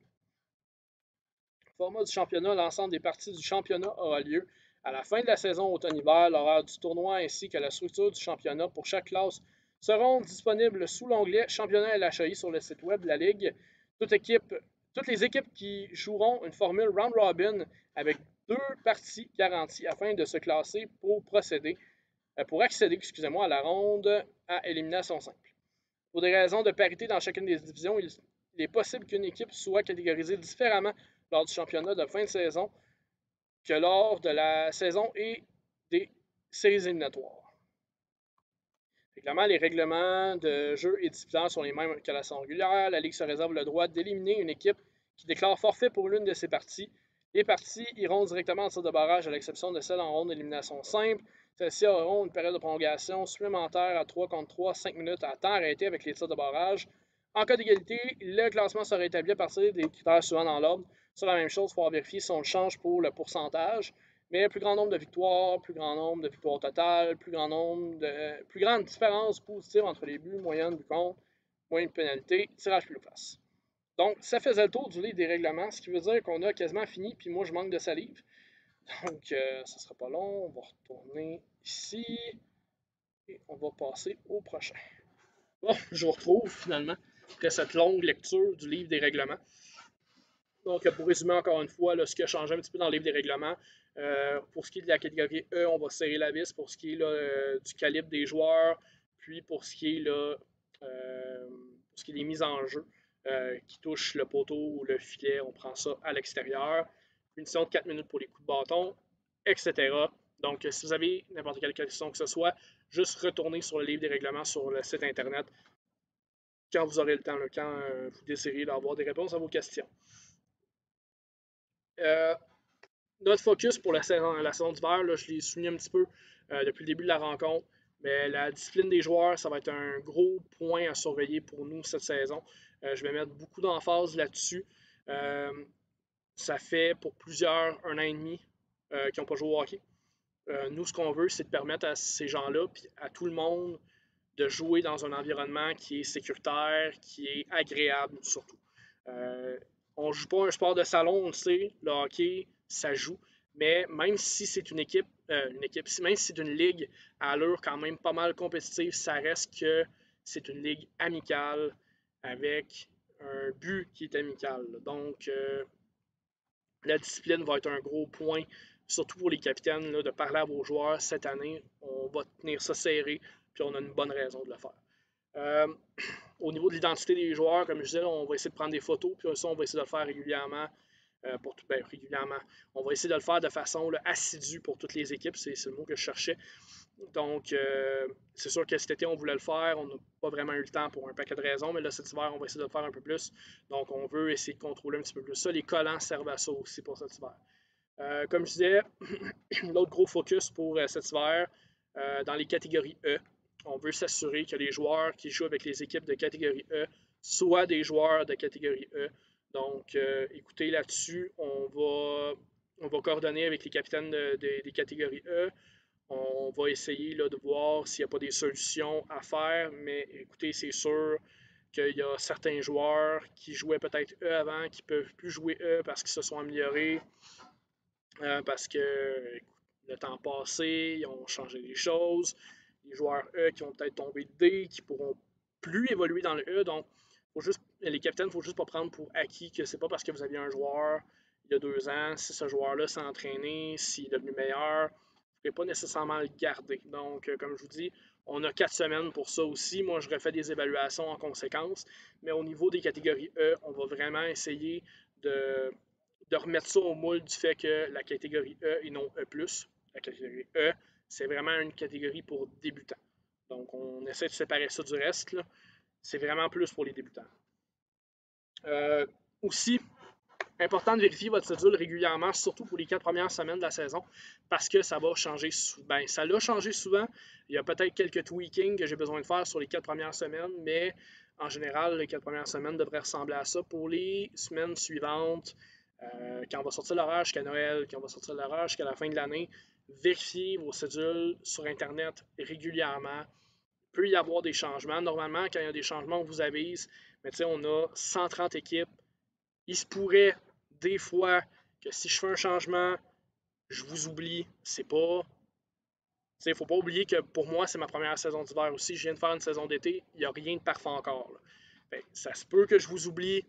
Speaker 1: Format du championnat, l'ensemble des parties du championnat aura lieu à la fin de la saison automne-hiver. L'horaire du tournoi ainsi que la structure du championnat pour chaque classe seront disponibles sous l'onglet Championnat LHI sur le site web de la Ligue. Toutes les équipes qui joueront une formule round robin avec 2 parties garanties afin de se classer pour accéder à la ronde à élimination simple. Pour des raisons de parité dans chacune des divisions, il est possible qu'une équipe soit catégorisée différemment lors du championnat de fin de saison que lors de la saison et des séries éliminatoires. Les règlements de jeu et disciplinaires sont les mêmes que la saison régulière. La Ligue se réserve le droit d'éliminer une équipe qui déclare forfait pour l'une de ses parties. Les parties iront directement en tir de barrage à l'exception de celles en ronde d'élimination simple. Celles-ci auront une période de prolongation supplémentaire à 3 contre 3, 5 minutes à temps arrêté avec les tirs de barrage. En cas d'égalité, le classement sera établi à partir des critères suivants dans l'ordre. C'est la même chose, il faudra vérifier si on le change pour le pourcentage. Mais plus grand nombre de victoires, plus grand nombre de victoires totales, plus grande différence positive entre les buts, moyenne, but contre, moyenne de pénalité, tirage plus face. Donc, ça faisait le tour du livre des règlements, ce qui veut dire qu'on a quasiment fini, puis moi, je manque de salive. Donc, ça sera pas long. On va retourner ici et on va passer au prochain. Bon, je vous retrouve finalement après cette longue lecture du livre des règlements. Donc, pour résumer encore une fois, là, ce qui a changé un petit peu dans le livre des règlements, pour ce qui est de la catégorie E, on va serrer la vis pour ce qui est là, du calibre des joueurs, puis pour ce qui est, là, pour ce qui est des mises en jeu qui touchent le poteau ou le filet, on prend ça à l'extérieur. Punition de 4 minutes pour les coups de bâton, etc. Donc, si vous avez n'importe quelle question que ce soit, juste retournez sur le livre des règlements sur le site internet quand vous aurez le temps, là, quand vous désirez avoir des réponses à vos questions. Notre focus pour la saison d'hiver, là, je l'ai souligné un petit peu depuis le début de la rencontre, mais la discipline des joueurs, ça va être un gros point à surveiller pour nous cette saison. Je vais mettre beaucoup d'emphase là-dessus. Ça fait pour plusieurs 1 an et demi qui n'ont pas joué au hockey. Nous, ce qu'on veut, c'est de permettre à ces gens-là, puis à tout le monde, de jouer dans un environnement qui est sécuritaire, qui est agréable surtout. On ne joue pas un sport de salon, on le sait, le hockey, ça joue, mais même si c'est une équipe, même si c'est une ligue à allure quand même pas mal compétitive, ça reste que c'est une ligue amicale avec un but qui est amical. Donc, la discipline va être un gros point, surtout pour les capitaines, là, de parler à vos joueurs cette année. On va tenir ça serré, puis on a une bonne raison de le faire. Au niveau de l'identité des joueurs, comme je disais, on va essayer de prendre des photos, puis ça, on va essayer de le faire régulièrement. Régulièrement. On va essayer de le faire de façon là, assidue pour toutes les équipes, c'est le mot que je cherchais. Donc, c'est sûr que cet été, on voulait le faire. On n'a pas vraiment eu le temps pour un paquet de raisons, mais là, cet hiver, on va essayer de le faire un peu plus. Donc, on veut essayer de contrôler un petit peu plus ça. Les collants servent à ça aussi pour cet hiver. Comme je disais, l'autre gros focus pour cet hiver, dans les catégories E, on veut s'assurer que les joueurs qui jouent avec les équipes de catégorie E soient des joueurs de catégorie E. Donc, écoutez là-dessus, on va coordonner avec les capitaines des catégories E. On va essayer là, de voir s'il n'y a pas des solutions à faire, mais écoutez, c'est sûr qu'il y a certains joueurs qui jouaient peut-être E avant, qui ne peuvent plus jouer E parce qu'ils se sont améliorés, parce que le temps passé, ils ont changé les choses. Les joueurs E qui ont peut-être tombé de D, qui ne pourront plus évoluer dans le E. Donc, les capitaines, il ne faut juste pas prendre pour acquis que c'est pas parce que vous aviez un joueur il y a 2 ans, si ce joueur-là s'est entraîné, s'il est devenu meilleur, vous ne pouvez pas nécessairement le garder. Donc, comme je vous dis, on a 4 semaines pour ça aussi. Moi, je refais des évaluations en conséquence. Mais au niveau des catégories E, on va vraiment essayer de remettre ça au moule du fait que la catégorie E et non E+. La catégorie E, c'est vraiment une catégorie pour débutants. Donc, on essaie de séparer ça du reste. C'est vraiment plus pour les débutants. Aussi, important de vérifier votre cédule régulièrement, surtout pour les 4 premières semaines de la saison, parce que ça va changer souvent. Ben, ça l'a changé souvent. Il y a peut-être quelques tweakings que j'ai besoin de faire sur les 4 premières semaines, mais en général, les 4 premières semaines devraient ressembler à ça. Pour les semaines suivantes, quand on va sortir l'horaire jusqu'à Noël, quand on va sortir l'horaire jusqu'à la fin de l'année, vérifiez vos cédules sur Internet régulièrement. Il peut y avoir des changements. Normalement, quand il y a des changements, on vous avise. Mais tu sais, on a 130 équipes. Il se pourrait des fois que si je fais un changement, je vous oublie. C'est pas. Il ne faut pas oublier que pour moi, c'est ma première saison d'hiver aussi. Je viens de faire une saison d'été. Il n'y a rien de parfait encore. Ça se peut que je vous oublie.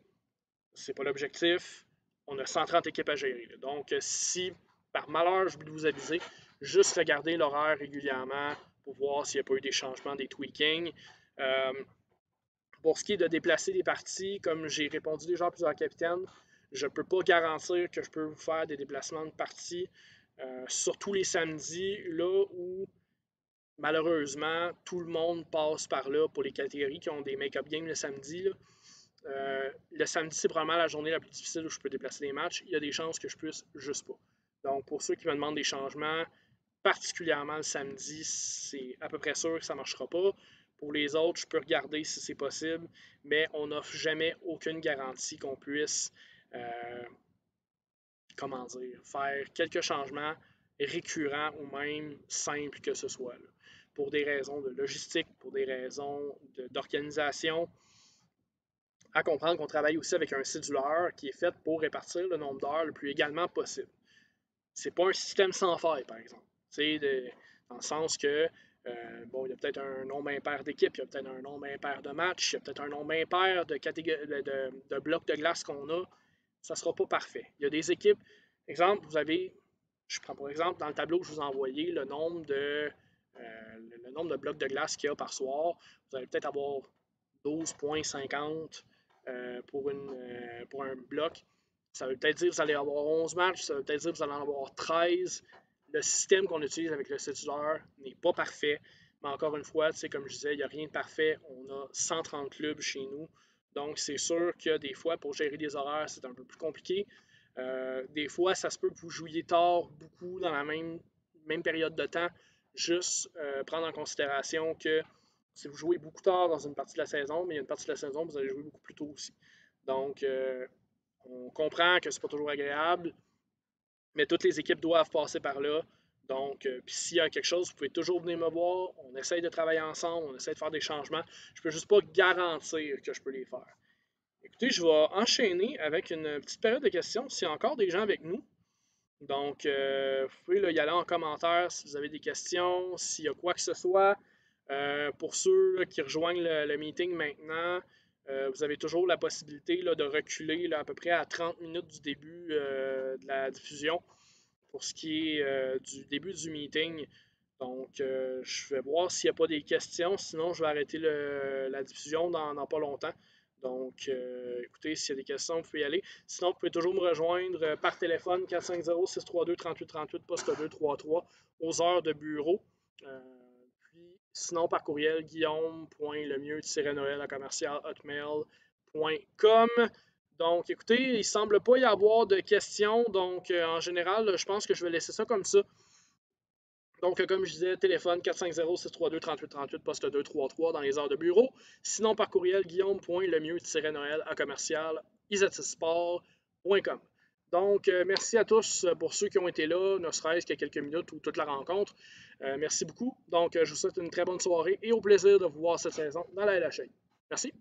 Speaker 1: C'est pas l'objectif. On a 130 équipes à gérer. Donc, si par malheur, j'oublie de vous aviser, juste regardez l'horaire régulièrement pour voir s'il n'y a pas eu des changements, des tweakings. Pour ce qui est de déplacer des parties, comme j'ai répondu déjà à plusieurs capitaines,
Speaker 2: Je ne peux pas garantir que je peux vous faire des déplacements de partie, surtout les samedis, là où malheureusement tout le monde passe par là pour les catégories qui ont des make-up games le samedi. Là. Le samedi, c'est probablement la journée la plus difficile où je peux déplacer les matchs. Il y a des chances que je puisse juste pas. Donc, pour ceux qui me demandent des changements, particulièrement le samedi, c'est à peu près sûr que ça ne marchera pas. Pour les autres, je peux regarder si c'est possible, mais on n'offre jamais aucune garantie qu'on puisse, comment dire, faire quelques changements récurrents ou même simples que ce soit. Là. Pour des raisons de logistique, pour des raisons d'organisation, à comprendre qu'on travaille aussi avec un cédulaire qui est fait pour répartir le nombre d'heures le plus également possible. C'est pas un système sans faille, par exemple. Dans le sens que, bon, il y a peut-être un nombre impair d'équipes, il y a peut-être un nombre impair de matchs, il y a peut-être un nombre impair de blocs de glace qu'on a. Ça ne sera pas parfait. Il y a des équipes, exemple, vous avez, je prends pour exemple, dans le tableau que je vous ai envoyé, le nombre de blocs de glace qu'il y a par soir. Vous allez peut-être avoir 12,50 pour un bloc. Ça veut peut-être dire que vous allez avoir 11 matchs, ça veut peut-être dire que vous allez en avoir 13. Le système qu'on utilise avec le cédulaire n'est pas parfait. Mais encore une fois, comme je disais, il n'y a rien de parfait. On a 130 clubs chez nous. Donc, c'est sûr que des fois, pour gérer des horaires, c'est un peu plus compliqué. Des fois, ça se peut que vous jouiez tard beaucoup dans la même période de temps. Juste prendre en considération que si vous jouez beaucoup tard dans une partie de la saison, mais il y a une partie de la saison, vous allez jouer beaucoup plus tôt aussi. Donc, on comprend que c'est pas toujours agréable, mais toutes les équipes doivent passer par là. Donc, puis s'il y a quelque chose, vous pouvez toujours venir me voir. On essaye de travailler ensemble, on essaye de faire des changements. Je peux juste pas garantir que je peux les faire. Écoutez, je vais enchaîner avec une petite période de questions. S'il y a encore des gens avec nous, donc vous pouvez là, y aller en commentaire si vous avez des questions, s'il y a quoi que ce soit. Pour ceux là, qui rejoignent le meeting maintenant, vous avez toujours la possibilité là, de reculer là, à peu près à 30 minutes du début de la diffusion pour ce qui est du début du meeting. Donc, je vais voir s'il n'y a pas des questions. Sinon, je vais arrêter la diffusion dans pas longtemps. Donc, écoutez, s'il y a des questions, vous pouvez y aller. Sinon, vous pouvez toujours me rejoindre par téléphone 450-632-3838, poste 233, aux heures de bureau. Puis, sinon, par courriel, guillaume.lemieux-noël@hotmail.com. Donc, écoutez, il ne semble pas y avoir de questions. Donc, en général, je pense que je vais laisser ça comme ça. Donc, comme je disais, téléphone 450-632-3838, poste 233 dans les heures de bureau. Sinon, par courriel, guillaume.lemieux-noël@commercial-isatisport.com. Donc, merci à tous pour ceux qui ont été là, ne serait-ce que quelques minutes ou toute la rencontre. Merci beaucoup. Donc, je vous souhaite une très bonne soirée et au plaisir de vous voir cette saison dans la LHA. Merci.